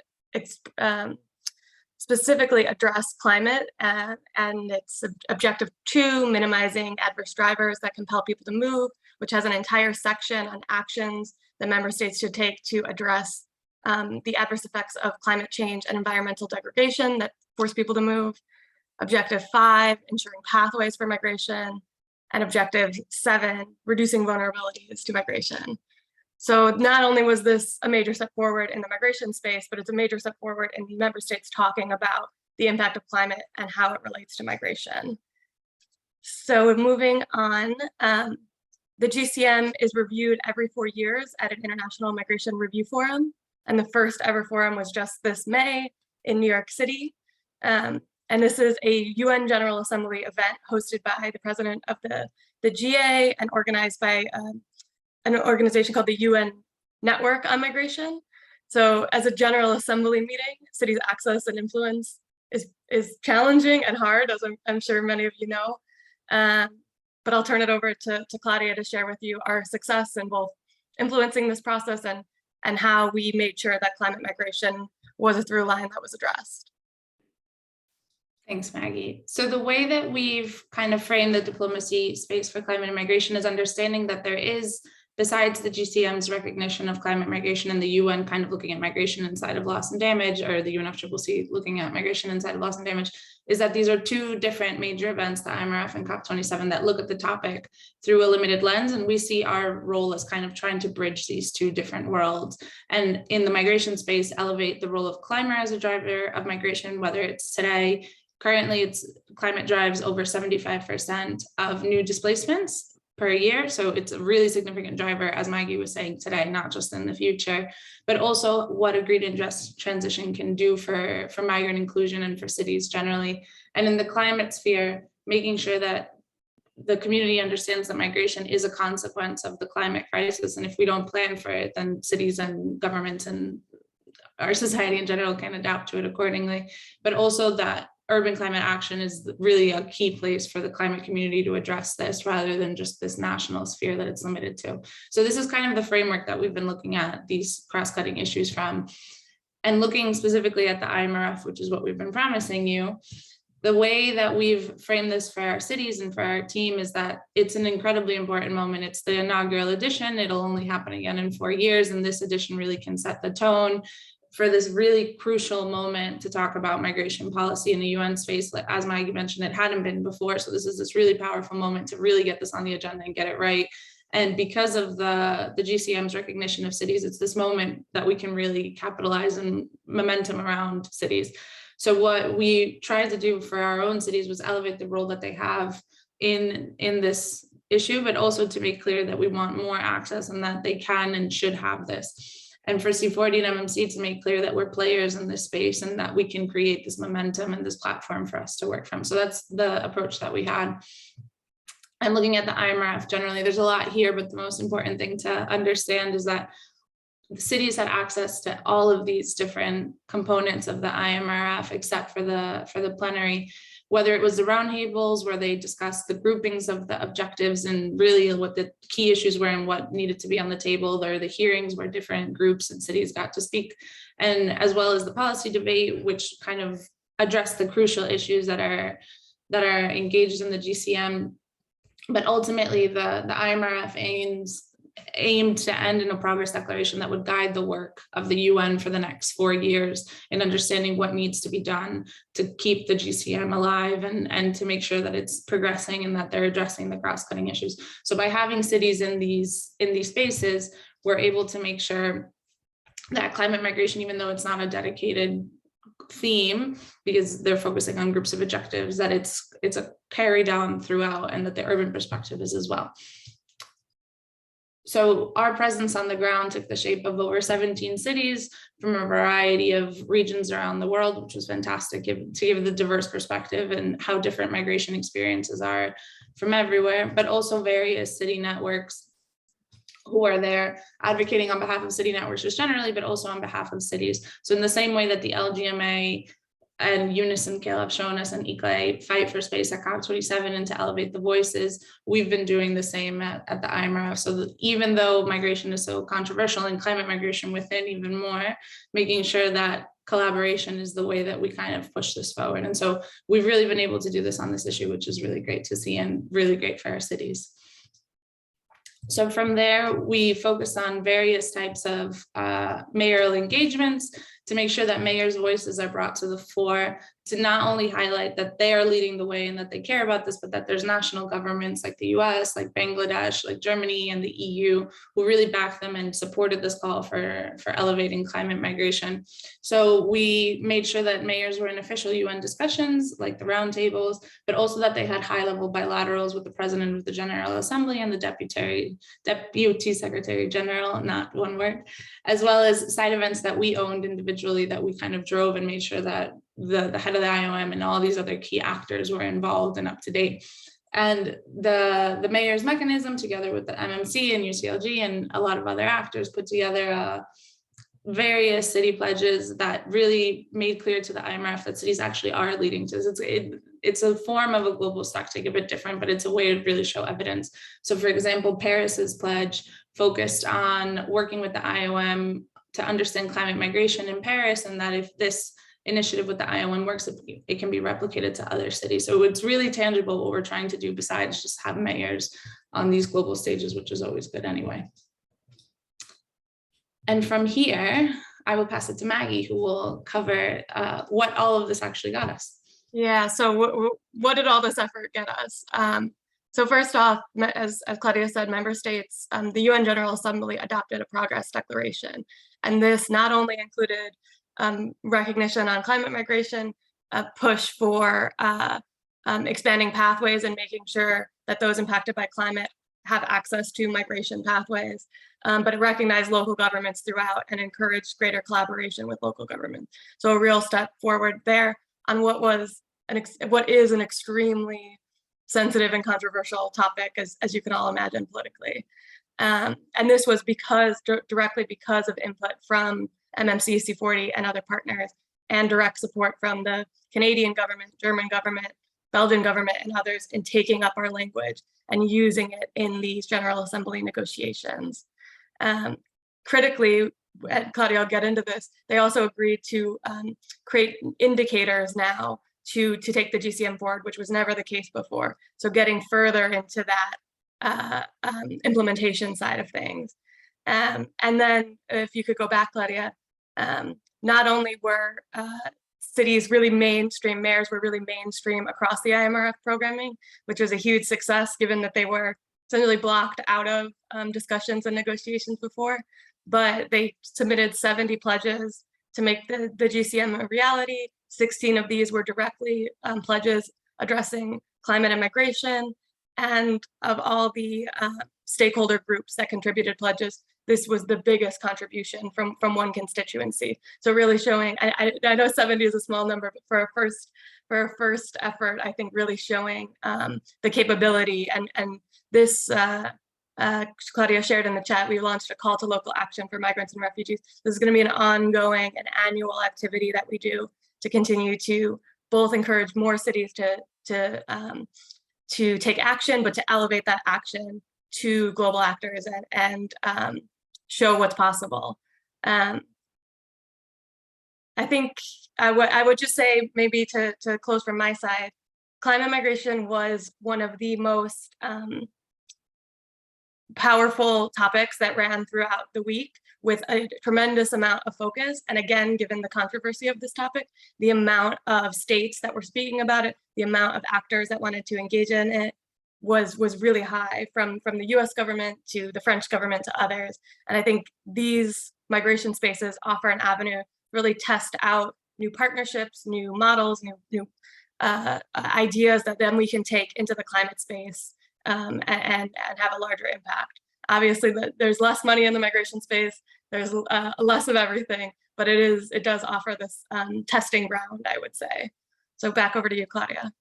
specifically address climate and its objective 2, minimizing adverse drivers that compel people to move, which has an entire section on actions that member states should take to address the adverse effects of climate change and environmental degradation that force people to move. Objective 5, ensuring pathways for migration, and objective 7, reducing vulnerabilities to migration. So not only was this a major step forward in the migration space, but it's a major step forward in member states talking about the impact of climate and how it relates to migration. So moving on, the GCM is reviewed every 4 years at an International Migration Review Forum. And the first ever forum was just this May in New York City. And this is a UN General Assembly event hosted by the president of the GA and organized by an organization called the UN Network on Migration. So as a General Assembly meeting, cities' access and influence is challenging and hard, as I'm sure many of you know. But I'll turn it over to Claudia to share with you our success in both influencing this process and how we made sure that climate migration was a through line that was addressed. Thanks, Maggie. So the way that we've kind of framed the diplomacy space for climate and migration is understanding that there is, besides the GCM's recognition of climate migration and the UN kind of looking at migration inside of loss and damage, or the UNFCCC looking at migration inside of loss and damage, is that these are two different major events, the IMRF and COP27, that look at the topic through a limited lens. And we see our role as kind of trying to bridge these two different worlds. And in the migration space, elevate the role of climate as a driver of migration, whether it's today, currently it's climate drives over 75% of new displacements per year. So it's a really significant driver, as Maggie was saying today, not just in the future, but also what a green and just transition can do for migrant inclusion and for cities generally. And in the climate sphere, making sure that the community understands that migration is a consequence of the climate crisis. And if we don't plan for it, then cities and governments and our society in general can adapt to it accordingly. But also that urban climate action is really a key place for the climate community to address this, rather than just this national sphere that it's limited to. So this is kind of the framework that we've been looking at these cross-cutting issues from. And looking specifically at the IMRF, which is what we've been promising you, the way that we've framed this for our cities and for our team is that it's an incredibly important moment. It's the inaugural edition. It'll only happen again in 4 years, and this edition really can set the tone for this really crucial moment to talk about migration policy in the UN space. As Maggie mentioned, it hadn't been before. So this is this really powerful moment to really get this on the agenda and get it right. And because of the GCM's recognition of cities, it's this moment that we can really capitalize on momentum around cities. So what we tried to do for our own cities was elevate the role that they have in this issue, but also to make clear that we want more access and that they can and should have this. And for C40 and MMC to make clear that we're players in this space and that we can create this momentum and this platform for us to work from. So that's the approach that we had. And looking at the IMRF generally, there's a lot here, but the most important thing to understand is that the cities had access to all of these different components of the IMRF, except for the plenary, whether it was the roundtables where they discussed the groupings of the objectives and really what the key issues were and what needed to be on the table, or the hearings where different groups and cities got to speak, and as well as the policy debate, which kind of addressed the crucial issues that are engaged in the GCM. But ultimately, the IMRF aimed to end in a progress declaration that would guide the work of the UN for the next 4 years in understanding what needs to be done to keep the GCM alive and to make sure that it's progressing and that they're addressing the cross-cutting issues. So by having cities in these spaces, we're able to make sure that climate migration, even though it's not a dedicated theme because they're focusing on groups of objectives, that it's a carry down throughout, and that the urban perspective is as well. So our presence on the ground took the shape of over 17 cities from a variety of regions around the world, which was fantastic to give the diverse perspective and how different migration experiences are from everywhere, but also various city networks who are there advocating on behalf of city networks just generally, but also on behalf of cities. So in the same way that the LGMA and Unison Kale have shown us and ICLE fight for space at COP27 and to elevate the voices, we've been doing the same at the IMRF. So that even though migration is so controversial and climate migration within even more, making sure that collaboration is the way that we kind of push this forward. And so we've really been able to do this on this issue, which is really great to see and really great for our cities. So from there, we focused on various types of mayoral engagements to make sure that mayors' voices are brought to the fore, to not only highlight that they are leading the way and that they care about this, but that there's national governments like the US, like Bangladesh, like Germany and the EU, who really backed them and supported this call for elevating climate migration. So we made sure that mayors were in official UN discussions, like the roundtables, but also that they had high-level bilaterals with the President of the General Assembly and the Deputy Secretary General, not one word, as well as side events that we owned individually that we kind of drove and made sure that the head of the IOM and all these other key actors were involved and up to date. And the mayor's mechanism, together with the MMC and UCLG and a lot of other actors, put together various city pledges that really made clear to the IMRF that cities actually are leading to this. It's a form of a global stocktake, a bit different, but it's a way to really show evidence. So for example, Paris's pledge focused on working with the IOM to understand climate migration in Paris, and that if this initiative with the IOM works, it can be replicated to other cities. So it's really tangible what we're trying to do besides just have mayors on these global stages, which is always good anyway. And from here, I will pass it to Maggie, who will cover what all of this actually got us. Yeah, so what did all this effort get us? So first off, as Claudia said, member states, the UN General Assembly adopted a progress declaration. And this not only included recognition on climate migration, a push for expanding pathways and making sure that those impacted by climate have access to migration pathways, but it recognized local governments throughout and encouraged greater collaboration with local governments. So a real step forward there on what is an extremely sensitive and controversial topic, as you can all imagine politically. And this was directly because of input from MMC, C40 and other partners, and direct support from the Canadian government, German government, Belgian government, and others in taking up our language and using it in these General Assembly negotiations. Critically, and Claudia, I'll get into this, they also agreed to create indicators now to take the GCM forward, which was never the case before. So getting further into that implementation side of things. And then if you could go back, Claudia, not only were cities really mainstream, mayors were really mainstream across the IMRF programming, which was a huge success given that they were essentially blocked out of discussions and negotiations before, but they submitted 70 pledges to make the GCM a reality. 16 of these were directly pledges addressing climate and migration. And of all the stakeholder groups that contributed pledges, this was the biggest contribution from one constituency. So really showing, I know 70 is a small number, but for a first effort, I think really showing the capability and this, Claudia shared in the chat, we launched a call to local action for migrants and refugees. This is going to be an ongoing and annual activity that we do to continue to both encourage more cities to take action, but to elevate that action to global actors and show what's possible. I think I would just say, maybe to close from my side, climate migration was one of the most powerful topics that ran throughout the week with a tremendous amount of focus. And again, given the controversy of this topic, the amount of states that were speaking about it, the amount of actors that wanted to engage in it was really high, from the US government to the French government to others. And I think these migration spaces offer an avenue to really test out new partnerships, new models, new ideas that then we can take into the climate space and have a larger impact. Obviously, there's less money in the migration space, there's less of everything, but it does offer this testing ground, I would say. So back over to you, Claudia.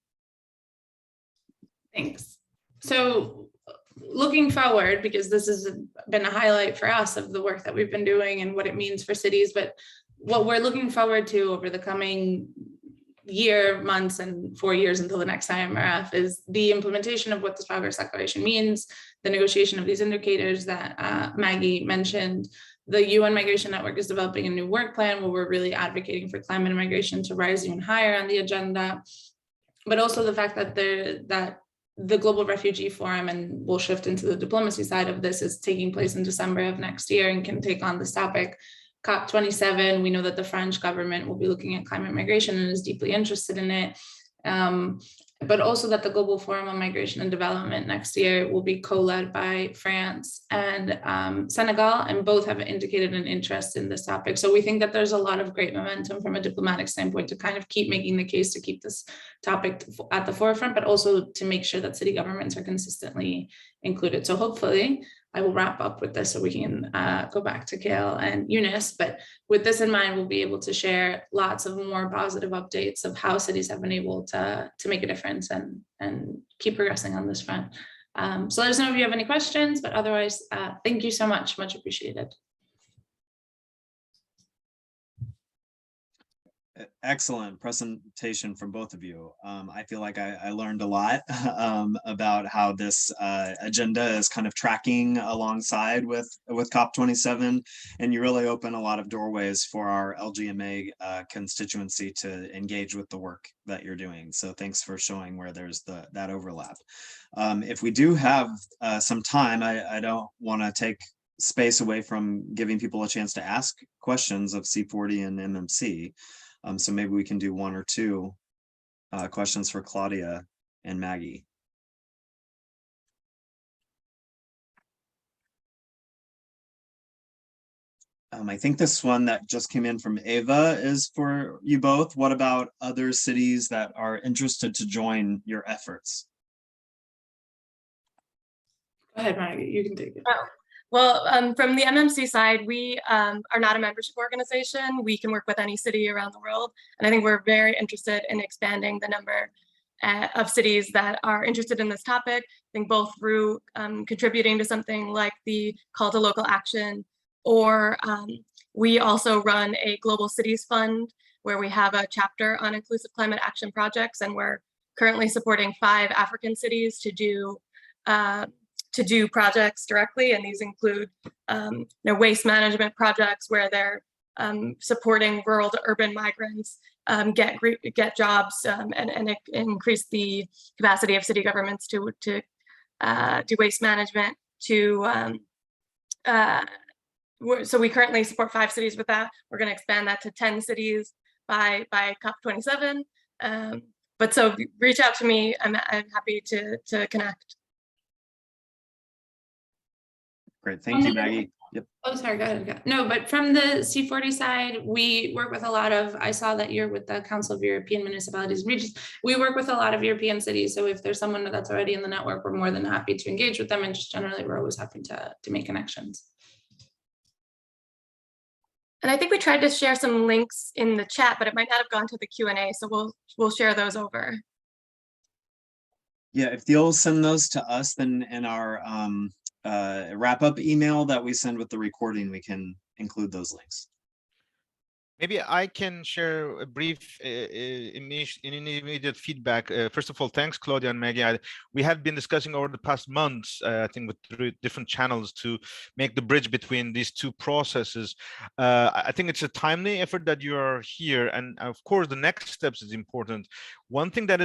Thanks. So looking forward, because this has been a highlight for us of the work that we've been doing and what it means for cities, but what we're looking forward to over the coming year, months, and 4 years until the next IMRF is the implementation of what this progress declaration means, the negotiation of these indicators that Maggie mentioned, The UN Migration Network is developing a new work plan where we're really advocating for climate and migration to rise even higher on the agenda. But also the fact that the Global Refugee Forum, and we'll shift into the diplomacy side of this, is taking place in December of next year and can take on this topic. COP27, we know that the French government will be looking at climate migration and is deeply interested in it. But also that the Global Forum on Migration and Development next year will be co-led by France and Senegal, and both have indicated an interest in this topic. So we think that there's a lot of great momentum from a diplomatic standpoint to kind of keep making the case to keep this topic at the forefront, but also to make sure that city governments are consistently included. So hopefully, I will wrap up with this so we can go back to Kale and Eunice. But with this in mind, we'll be able to share lots of more positive updates of how cities have been able to make a difference and keep progressing on this front. So let us know if you have any questions, but otherwise, thank you so much, much appreciated. Excellent presentation from both of you. I feel like I learned a lot about how this agenda is kind of tracking alongside with COP27, and you really open a lot of doorways for our LGMA constituency to engage with the work that you're doing. So thanks for showing where there's that overlap. If we do have some time, I don't want to take space away from giving people a chance to ask questions of C40 and MMC. So maybe we can do one or two questions for Claudia and Maggie. I think this one that just came in from Ava is for you both. What about other cities that are interested to join your efforts? Go ahead, Maggie, you can take it. Oh. Well, from the MMC side, we are not a membership organization. We can work with any city around the world. And I think we're very interested in expanding the number of cities that are interested in this topic. I think both through contributing to something like the Call to Local Action, or we also run a Global Cities Fund where we have a chapter on inclusive climate action projects. And we're currently supporting 5 African cities to do projects directly, and these include waste management projects where they're supporting rural to urban migrants get jobs and increase the capacity of city governments to do waste management. So we currently support 5 cities with that. We're going to expand that to 10 cities by COP27. But so reach out to me. I'm happy to connect. Great, thank you, Maggie. Yep. Oh, sorry, go ahead. No, but from the C40 side, we work with a lot of, I saw that you're with the Council of European Municipalities and Regions. We work with a lot of European cities. So if there's someone that's already in the network, we're more than happy to engage with them. And just generally, we're always happy to make connections. And I think we tried to share some links in the chat, but it might not have gone to the Q&A. So we'll share those over. Yeah, if you'll send those to us, then in our wrap-up email that we send with the recording, we can include those links. Maybe I can share a brief immediate feedback. First of all, thanks, Claudia and Maggie. We have been discussing over the past months, I think with different channels, to make the bridge between these two processes. I think it's a timely effort that you are here. And of course, the next steps is important. One thing that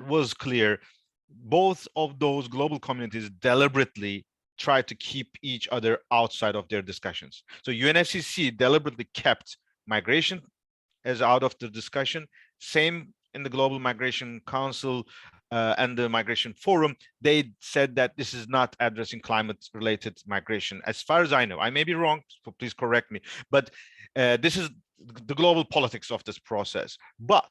was clear, both of those global communities deliberately try to keep each other outside of their discussions. So UNFCCC deliberately kept migration as out of the discussion. Same in the Global Migration Council and the Migration Forum. They said that this is not addressing climate-related migration. As far as I know, I may be wrong, so please correct me, but this is the global politics of this process. But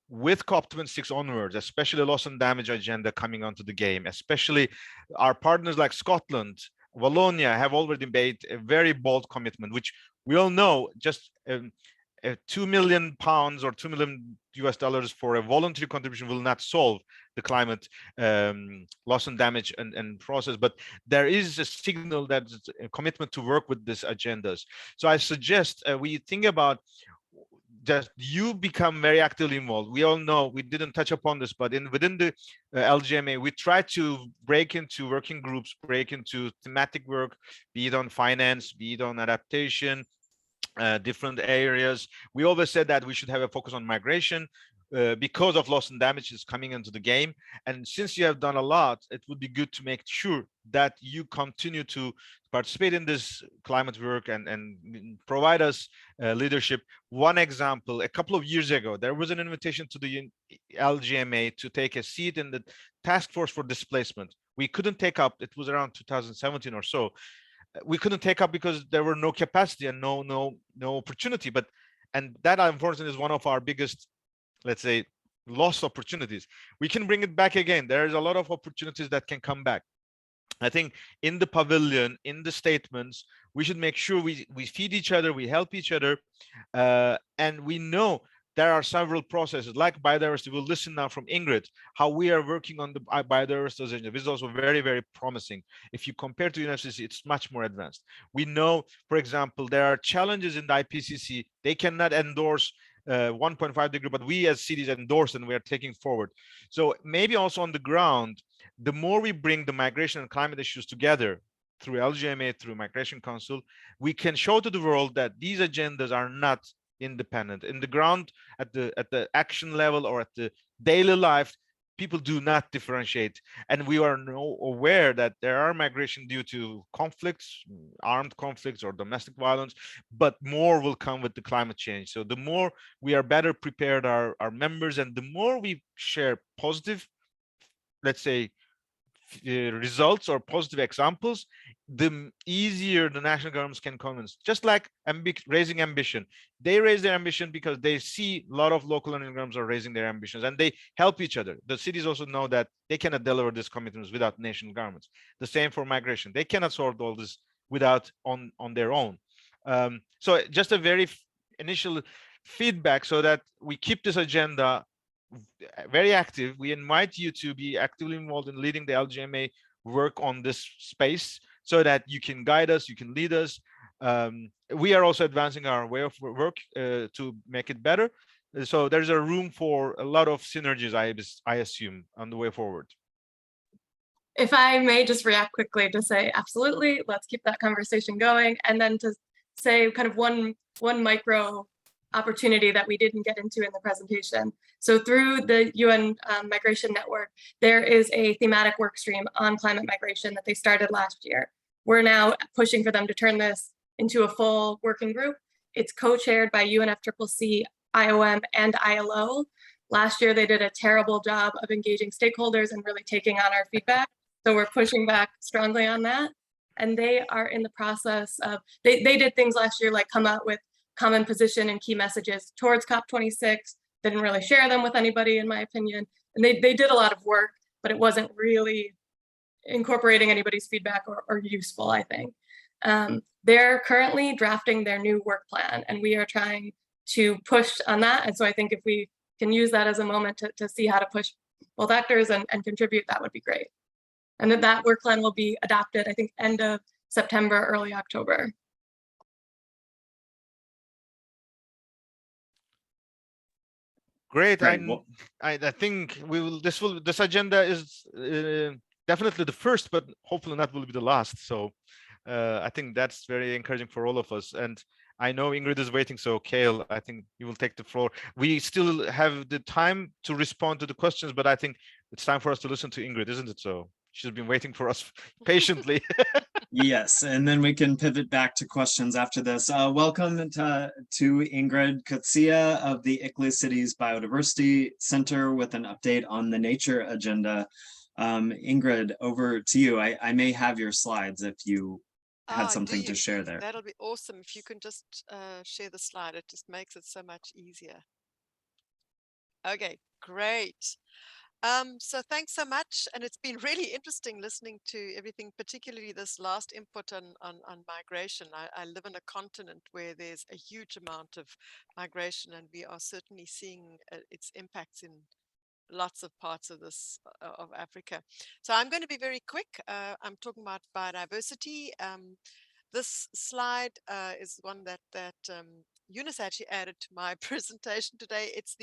with COP26 onwards, especially loss and damage agenda coming onto the game, especially our partners like Scotland, Wallonia have already made a very bold commitment, which we all know just £2 million or $2 million for a voluntary contribution will not solve the climate loss and damage and process, but there is a signal that a commitment to work with these agendas. So I suggest we think about just you become very actively involved. We all know, we didn't touch upon this, but within the LGMA, we try to break into working groups, break into thematic work, be it on finance, be it on adaptation, different areas. We always said that we should have a focus on migration because of loss and damage is coming into the game. And since you have done a lot, it would be good to make sure that you continue to participate in this climate work and provide us leadership. One example, a couple of years ago, there was an invitation to the LGMA to take a seat in the task force for displacement. We couldn't take up, it was around 2017 or so. We couldn't take up because there were no capacity and no opportunity. And that unfortunately is one of our biggest, let's say, lost opportunities. We can bring it back again. There's a lot of opportunities that can come back. I think in the pavilion, in the statements, we should make sure we feed each other, we help each other, and we know there are several processes like biodiversity. We'll listen now from Ingrid, how we are working on the biodiversity agenda. This is also very, very promising. If you compare to universities, it's much more advanced. We know, for example, there are challenges in the IPCC. They cannot endorse 1.5 degree, but we as cities endorse and we are taking forward. So maybe also on the ground, the more we bring the migration and climate issues together through LGMA, through Migration Council, we can show to the world that these agendas are not independent. In the ground, at the action level or at the daily life, people do not differentiate, and we are aware that there are migration due to conflicts, armed conflicts or domestic violence, but more will come with the climate change. So the more we are better prepared, our members, and the more we share positive, let's say, results or positive examples, the easier the national governments can convince. Just like raising ambition, they raise their ambition because they see a lot of local and governments are raising their ambitions and they help each other. The cities also know that they cannot deliver these commitments without national governments. The same for migration, they cannot sort all this without on their own. So just a very initial feedback so that we keep this agenda very active. We invite you to be actively involved in leading the LGMA work on this space so that you can guide us, you can lead us. We are also advancing our way of work to make it better. So there's a room for a lot of synergies, I assume, on the way forward. If I may just react quickly to say, absolutely, let's keep that conversation going. And then to say kind of one micro opportunity that we didn't get into in the presentation. So through the UN Migration Network, there is a thematic work stream on climate migration that they started last year. We're now pushing for them to turn this into a full working group. It's co-chaired by UNFCCC, IOM, and ILO. Last year, they did a terrible job of engaging stakeholders and really taking on our feedback. So we're pushing back strongly on that. And they are in the process of, they did things last year like come out with common position and key messages towards COP26. They didn't really share them with anybody, in my opinion. And they did a lot of work, but it wasn't really incorporating anybody's feedback or useful, I think. They're currently drafting their new work plan, and we are trying to push on that. And so I think if we can use that as a moment to see how to push both actors and contribute, that would be great. And that work plan will be adopted, I think, end of September, early October. Great. I think we will. This agenda is definitely the first, but hopefully that will be the last. So I think that's very encouraging for all of us. And I know Ingrid is waiting. So Kale, I think you will take the floor. We still have the time to respond to the questions, but I think it's time for us to listen to Ingrid, isn't it? So she's been waiting for us patiently. Yes, and then we can pivot back to questions after this. Welcome to Ingrid Kutsia of the ICLEI Cities Biodiversity Center with an update on the nature agenda. Ingrid, over to you. I may have your slides if you had something to share there. That'll be awesome. If you can just share the slide, it just makes it so much easier. Okay, great. So thanks so much. And it's been really interesting listening to everything, particularly this last input on migration. I live on a continent where there's a huge amount of migration, and we are certainly seeing its impacts in lots of parts of this of Africa. So I'm going to be very quick. I'm talking about biodiversity. This slide is one that Eunice actually added to my presentation today. It's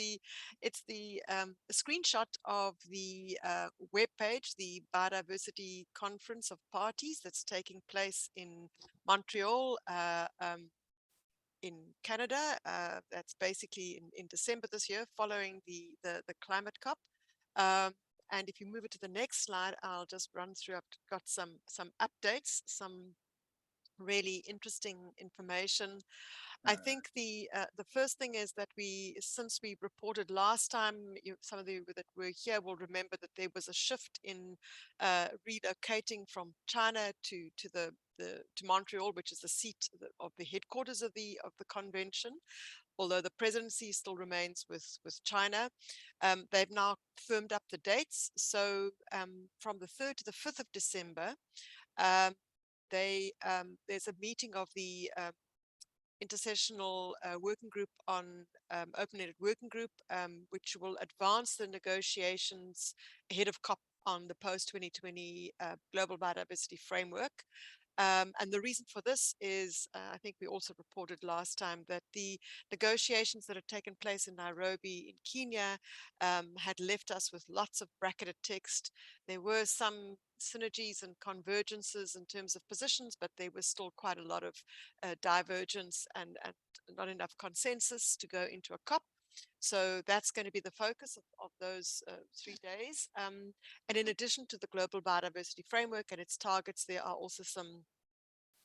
a screenshot of the web page, the Biodiversity Conference of Parties that's taking place in Montreal, in Canada. That's basically in December this year, following the climate COP. And if you move it to the next slide, I'll just run through. I've got some updates, some really interesting information. I think the first thing is that since we reported last time, some of you that were here will remember that there was a shift in relocating from China to Montreal, which is the seat of the headquarters of the convention. Although the presidency still remains with China, they've now firmed up the dates. So from the 3rd to the 5th of December, there's a meeting of the intersessional working group on open-ended working group, which will advance the negotiations ahead of COP on the post-2020 global biodiversity framework. And the reason for this is, I think we also reported last time that the negotiations that had taken place in Nairobi in Kenya had left us with lots of bracketed text. There were some synergies and convergences in terms of positions, but there was still quite a lot of divergence and not enough consensus to go into a COP. So that's going to be the focus of those 3 days. And in addition to the Global Biodiversity Framework and its targets, there are also some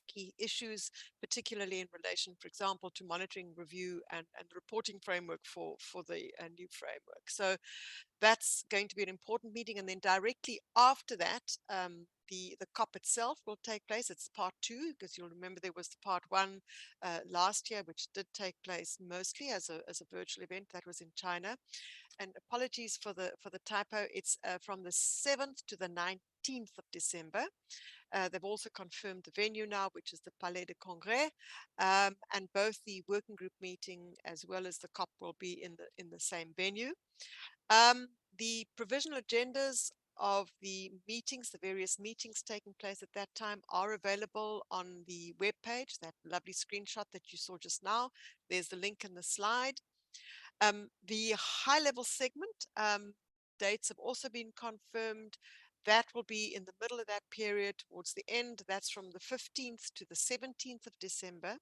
key issues, particularly in relation, for example, to monitoring, review, and reporting framework for the new framework. So that's going to be an important meeting. And then directly after that, the COP itself will take place. It's part 2, because you'll remember there was the part 1 last year, which did take place mostly as a virtual event. That was in China. And apologies for the typo. It's from the 7th to the 19th of December. They've also confirmed the venue now, which is the Palais de Congrès, and both the working group meeting as well as the COP will be in the same venue. The provisional agendas of the meetings, the various meetings taking place at that time, are available on the web page. That lovely screenshot that you saw just now. There's the link in the slide. The high-level segment dates have also been confirmed. That will be in the middle of that period, towards the end. That's from the 15th to the 17th of December.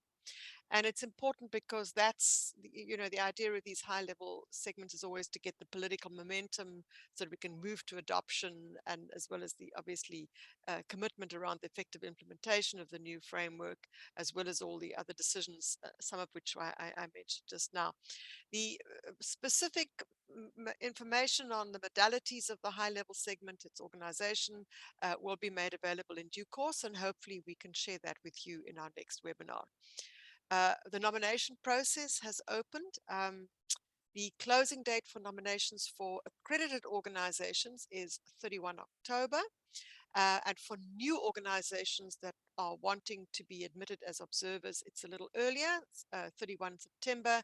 And it's important because that's, the idea of these high-level segments is always to get the political momentum so that we can move to adoption, and as well as the obviously commitment around the effective implementation of the new framework, as well as all the other decisions, some of which I mentioned just now. The specific information on the modalities of the high-level segment, its organization, will be made available in due course, and hopefully we can share that with you in our next webinar. The nomination process has opened. The closing date for nominations for accredited organizations is 31 October. And for new organizations that are wanting to be admitted as observers, it's a little earlier, 31 September.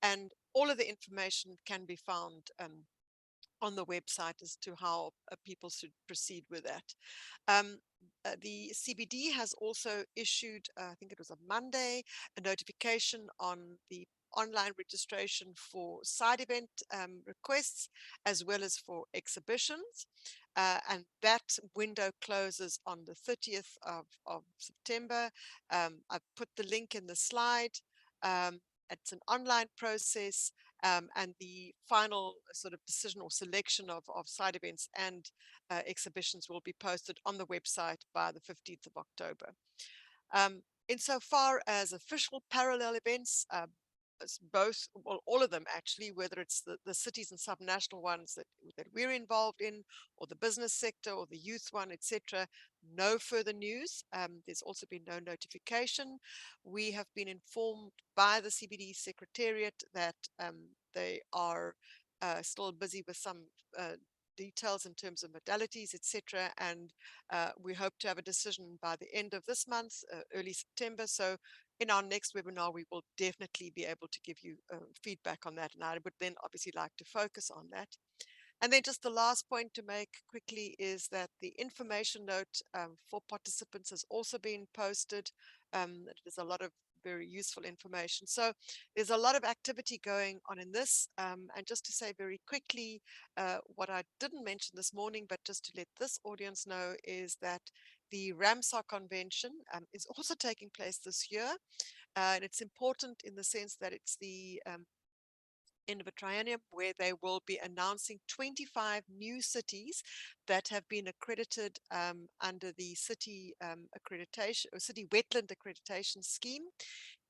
And all of the information can be found on the website as to how people should proceed with that. The CBD has also issued, I think it was on Monday, a notification on the online registration for side event requests, as well as for exhibitions. And that window closes on the 30th of September. I've put the link in the slide. It's an online process. And the final sort of decision or selection of side events and exhibitions will be posted on the website by the 15th of October. Insofar as official parallel events, both, well, all of them actually, whether it's the cities and subnational ones that we're involved in, or the business sector, or the youth one, etc., no further news. There's also been no notification. We have been informed by the CBD Secretariat that they are still busy with some details in terms of modalities, etc., and we hope to have a decision by the end of this month, early September. So in our next webinar, we will definitely be able to give you feedback on that, and I would then obviously like to focus on that. And then just the last point to make quickly is that the information note for participants has also been posted. There's a lot of very useful information. So there's a lot of activity going on in this. And just to say very quickly, what I didn't mention this morning, but just to let this audience know, is that the Ramsar Convention is also taking place this year. And it's important in the sense that it's the end of a triennium where they will be announcing 25 new cities that have been accredited under the city accreditation or city wetland accreditation scheme.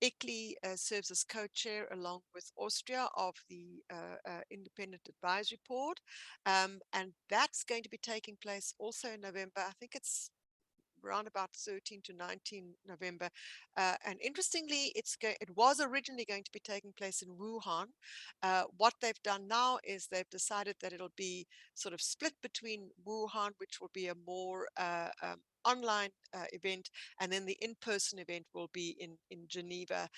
ICLEI serves as co-chair along with Austria of the Independent Advisory Board, and that's going to be taking place also in November. I think it's around about 13 to 19 November. And interestingly, it was originally going to be taking place in Wuhan. What they've done now is they've decided that it'll be sort of split between Wuhan, which will be a more online event, and then the in-person event will be in Geneva,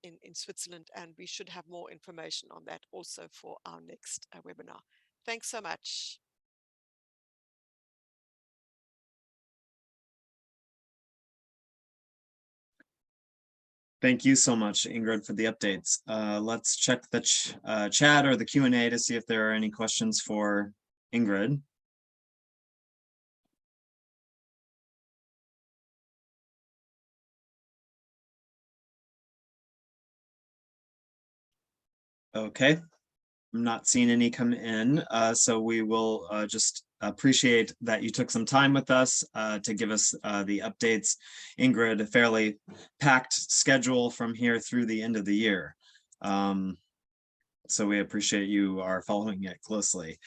in Switzerland. And we should have more information on that also for our next webinar. Thanks so much. Thank you so much, Ingrid, for the updates. Let's check the chat or the Q&A to see if there are any questions for Ingrid. Okay, I'm not seeing any come in, so we will just appreciate that you took some time with us to give us the updates. Ingrid, a fairly packed schedule from here through the end of the year. So we appreciate you are following it closely.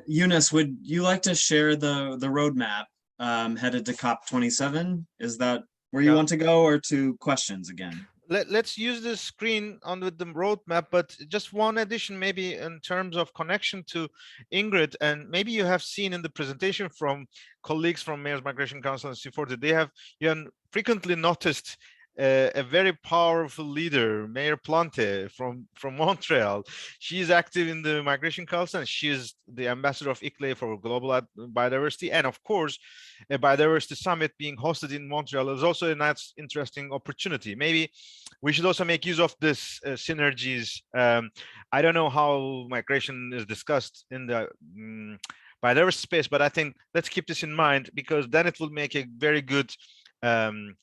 Eunice, would you like to share the roadmap headed to COP27? Is that where you want to go, or to questions again? Let's use the screen on with the roadmap, but just one addition maybe in terms of connection to Ingrid, and maybe you have seen in the presentation from colleagues from Mayor's Migration Council and C40, you have frequently noticed a very powerful leader, Mayor Plante from Montreal. She is active in the Migration Council, and she is the ambassador of ICLEI for global biodiversity. And of course, a biodiversity summit being hosted in Montreal is also a nice, interesting opportunity. Maybe we should also make use of this synergies. I don't know how migration is discussed in the biodiversity space, but I think let's keep this in mind, because then it will make a very good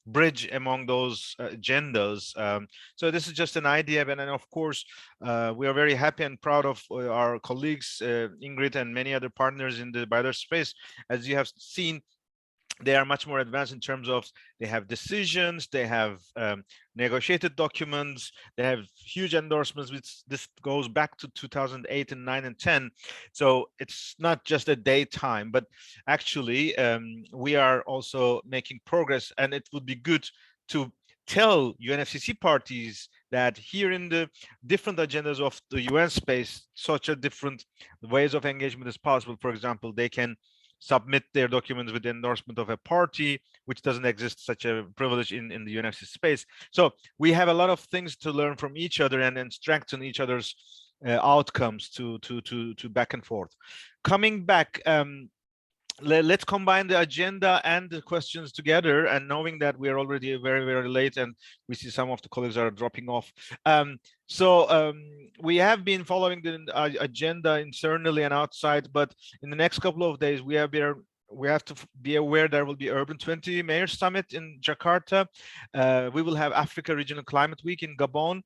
bridge among those agendas. So this is just an idea, and then of course we are very happy and proud of our colleagues Ingrid and many other partners in the biodiversity space. As you have seen, they are much more advanced in terms of they have decisions, they have negotiated documents, they have huge endorsements, which this goes back to 2008 and 9 and 10. So it's not just a daytime, but actually we are also making progress, and it would be good to tell UNFCCC parties that here in the different agendas of the UN space, such a different ways of engagement is possible. For example, they can submit their documents with the endorsement of a party, which doesn't exist such a privilege in the UNFCCC space. So we have a lot of things to learn from each other and strengthen each other's outcomes to back and forth. Coming back, let's combine the agenda and the questions together, and knowing that we are already very, very late and we see some of the colleagues are dropping off. We have been following the agenda internally and outside, but in the next couple of days we have to be aware there will be Urban 20 Mayors Summit in Jakarta. We will have Africa Regional Climate Week in Gabon.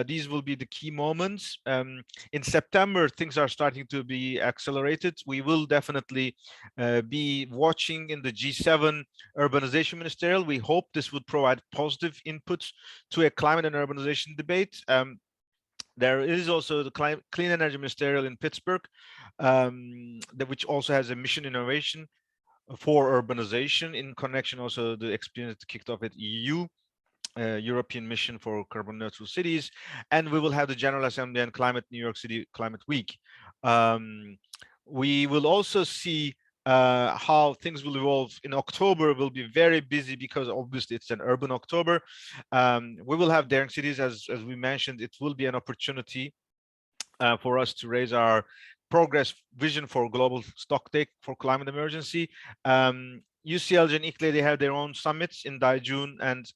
These will be the key moments. In September, things are starting to be accelerated. We will definitely be watching in the G7 Urbanization Ministerial. We hope this would provide positive inputs to a climate and urbanization debate. There is also the Clean Energy Ministerial in Pittsburgh, which also has a mission innovation for urbanization in connection also the experience kicked off at EU. European Mission for Carbon Neutral Cities, and we will have the General Assembly and Climate New York City Climate Week. We will also see how things will evolve. In October, we'll be very busy because obviously it's an urban October. We will have daring cities, as we mentioned. It will be an opportunity for us to raise our progress vision for global stocktake for climate emergency. UCLG and ICLE, they have their own summits in Daejeon and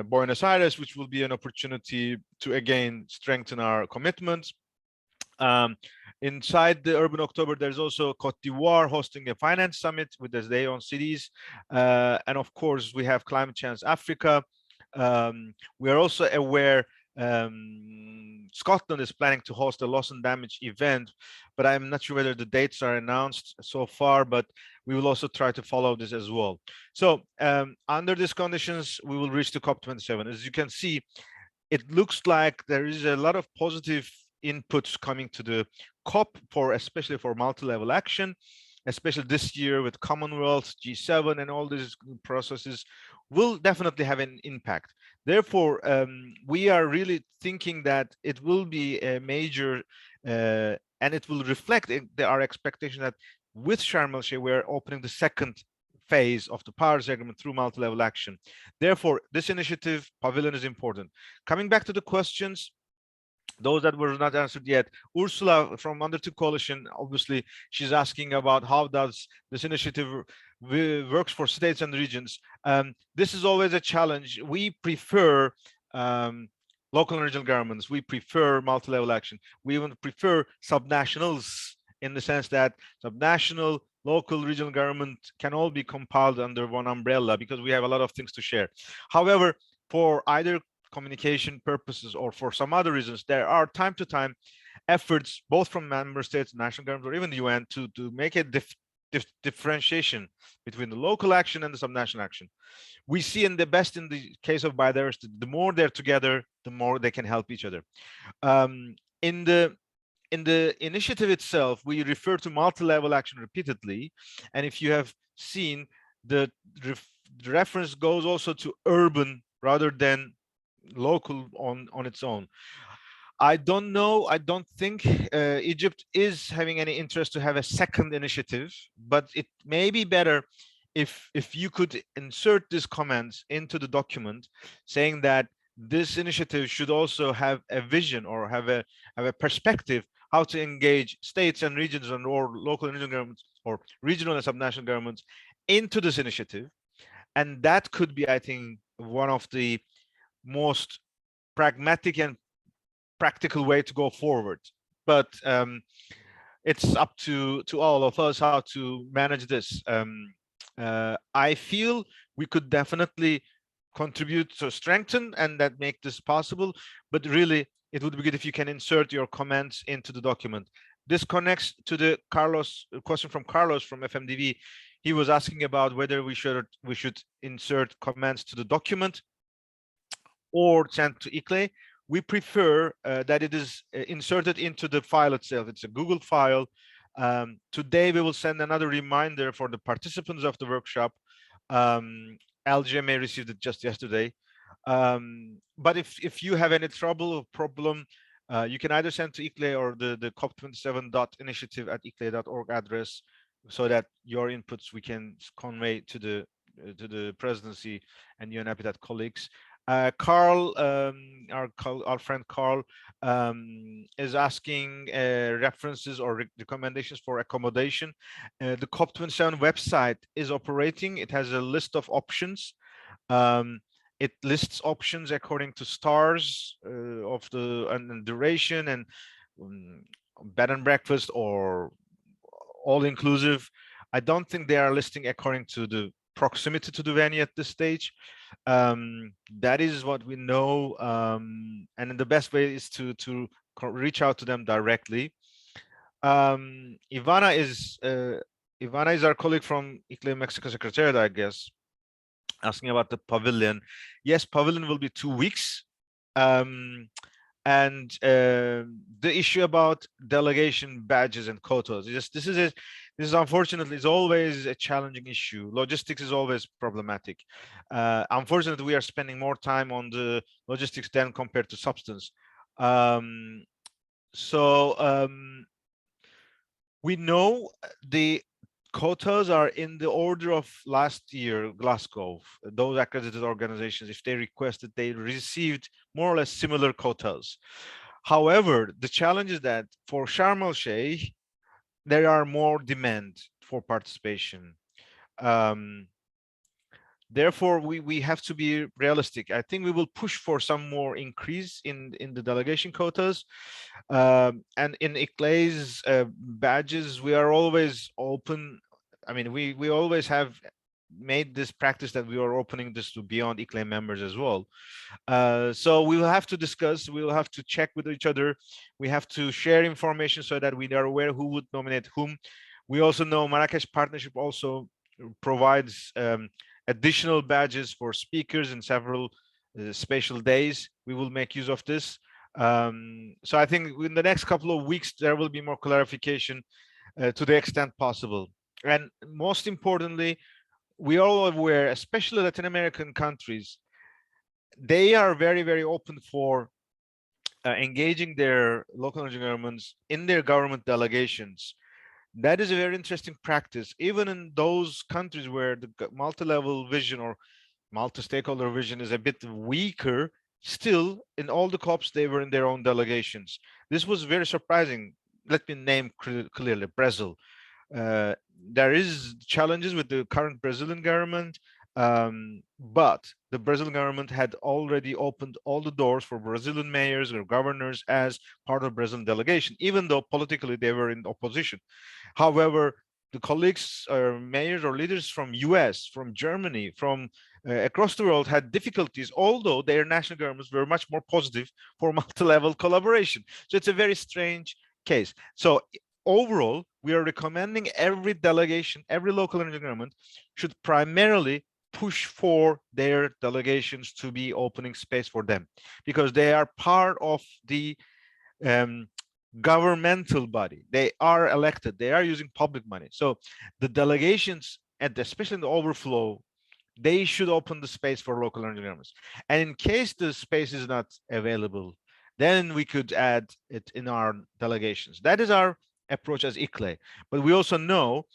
Buenos Aires, which will be an opportunity to again strengthen our commitment. Inside the Urban October, there's also Cote d'Ivoire hosting a finance summit with their own cities. And of course, we have Climate Change Africa. We are also aware Scotland is planning to host a loss and damage event, but I'm not sure whether the dates are announced so far, but we will also try to follow this as well. So under these conditions, we will reach the COP27. As you can see, it looks like there is a lot of positive inputs coming to the COP, especially for multi-level action, especially this year with Commonwealth, G7, and all these processes will definitely have an impact. Therefore, we are really thinking that it will be a major, and it will reflect our expectation that with Sharm el-Sheikh, we're opening the second phase of the Paris Agreement through multi-level action. Therefore, this initiative, Pavilion, is important. Coming back to the questions, those that were not answered yet, Ursula from Under 2 Coalition, obviously, she's asking about how does this initiative works for states and regions. This is always a challenge. We prefer local and regional governments. We prefer multi-level action. We even prefer subnationals in the sense that subnational, local, regional government can all be compiled under one umbrella because we have a lot of things to share. However, for either communication purposes or for some other reasons, there are time to time efforts both from member states, national governments, or even the UN to make a differentiation between the local action and the subnational action. We see in the case of biodiversity, the more they're together, the more they can help each other. In the initiative itself, we refer to multi-level action repeatedly, and if you have seen, the reference goes also to urban rather than local on its own. I don't know, I don't think Egypt is having any interest to have a second initiative, but it may be better if you could insert these comments into the document saying that this initiative should also have a vision or have a perspective how to engage states and regions and or local and regional governments or regional and subnational governments into this initiative. And that could be, I think, one of the most pragmatic and practical way to go forward. But it's up to all of us how to manage this. I feel we could definitely contribute to strengthen and that make this possible, but really it would be good if you can insert your comments into the document. This connects to the question from Carlos from FMDV. He was asking about whether we should insert comments to the document or send to ICLE. We prefer that it is inserted into the file itself. It's a Google file. Today we will send another reminder for the participants of the workshop. LGMA received it just yesterday. But if you have any trouble or problem, you can either send to ICLE or the COP27.initiative@icle.org address, so that your inputs we can convey to the presidency and UN Habitat colleagues. Carl, our friend Carl, is asking references or recommendations for accommodation. The COP27 website is operating. It has a list of options. It lists options according to stars of and duration and bed and breakfast or all inclusive. I don't think they are listing according to the proximity to the venue at this stage. That is what we know, and the best way is to reach out to them directly. Ivana is our colleague from ICLE Mexico Secretariat, I guess, asking about the pavilion. Yes, pavilion will be 2 weeks. And the issue about delegation badges and quotas, this is unfortunately is always a challenging issue. Logistics is always problematic. Unfortunately, we are spending more time on the logistics than compared to substance. We know the quotas are in the order of last year, Glasgow. Those accredited organizations, if they requested, they received more or less similar quotas. However, the challenge is that for Sharm el-Sheikh, there are more demand for participation. Therefore, we have to be realistic. I think we will push for some more increase in the delegation quotas, and in ICLEI's badges, we are always open. I mean, we always have made this practice that we are opening this to beyond ICLEI members as well. So we will have to discuss, we will have to check with each other. We have to share information so that we are aware who would nominate whom. We also know Marrakesh Partnership also provides additional badges for speakers in several special days. We will make use of this. So I think in the next couple of weeks, there will be more clarification to the extent possible. And most importantly, we are all aware, especially Latin American countries, they are very, very open for engaging their local governments in their government delegations. That is a very interesting practice, even in those countries where the multi-level vision or multi-stakeholder vision is a bit weaker. Still, in all the COPs, they were in their own delegations. This was very surprising. Let me name clearly Brazil. There is challenges with the current Brazilian government, but the Brazilian government had already opened all the doors for Brazilian mayors or governors as part of Brazilian delegation, even though politically they were in opposition. However, the colleagues or mayors or leaders from US, from Germany, from across the world had difficulties, although their national governments were much more positive for multi-level collaboration. So it's a very strange case. So overall, we are recommending every delegation, every local government should primarily push for their delegations to be opening space for them, because they are part of the governmental body. They are elected, they are using public money. So the delegations, and especially in the overflow, they should open the space for local governments. And in case the space is not available, then we could add it in our delegations. That is our approach as ICLEI. But we also know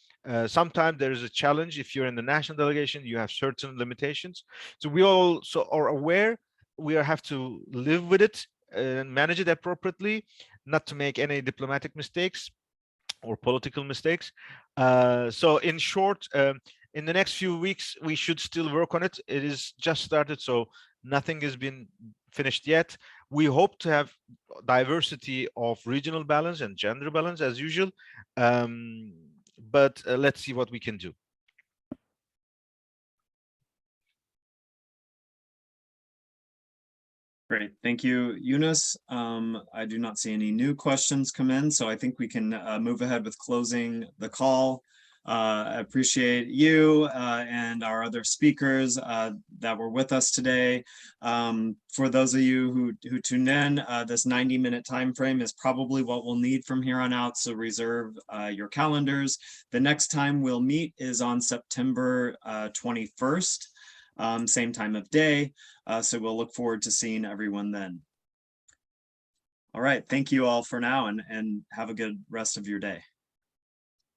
sometimes there is a challenge. If you're in the national delegation, you have certain limitations. So we also are aware, we have to live with it and manage it appropriately, not to make any diplomatic mistakes or political mistakes. So in short, in the next few weeks, we should still work on it. It is just started, so nothing has been finished yet. We hope to have diversity of regional balance and gender balance as usual, but let's see what we can do. Great, thank you, Yunus. I do not see any new questions come in, so I think we can move ahead with closing the call. I appreciate you and our other speakers that were with us today. For those of you who tuned in, this 90-minute time frame is probably what we'll need from here on out, so reserve your calendars. The next time we'll meet is on September 21st. Same time of day, so we'll look forward to seeing everyone then. All right, thank you all for now, and have a good rest of your day.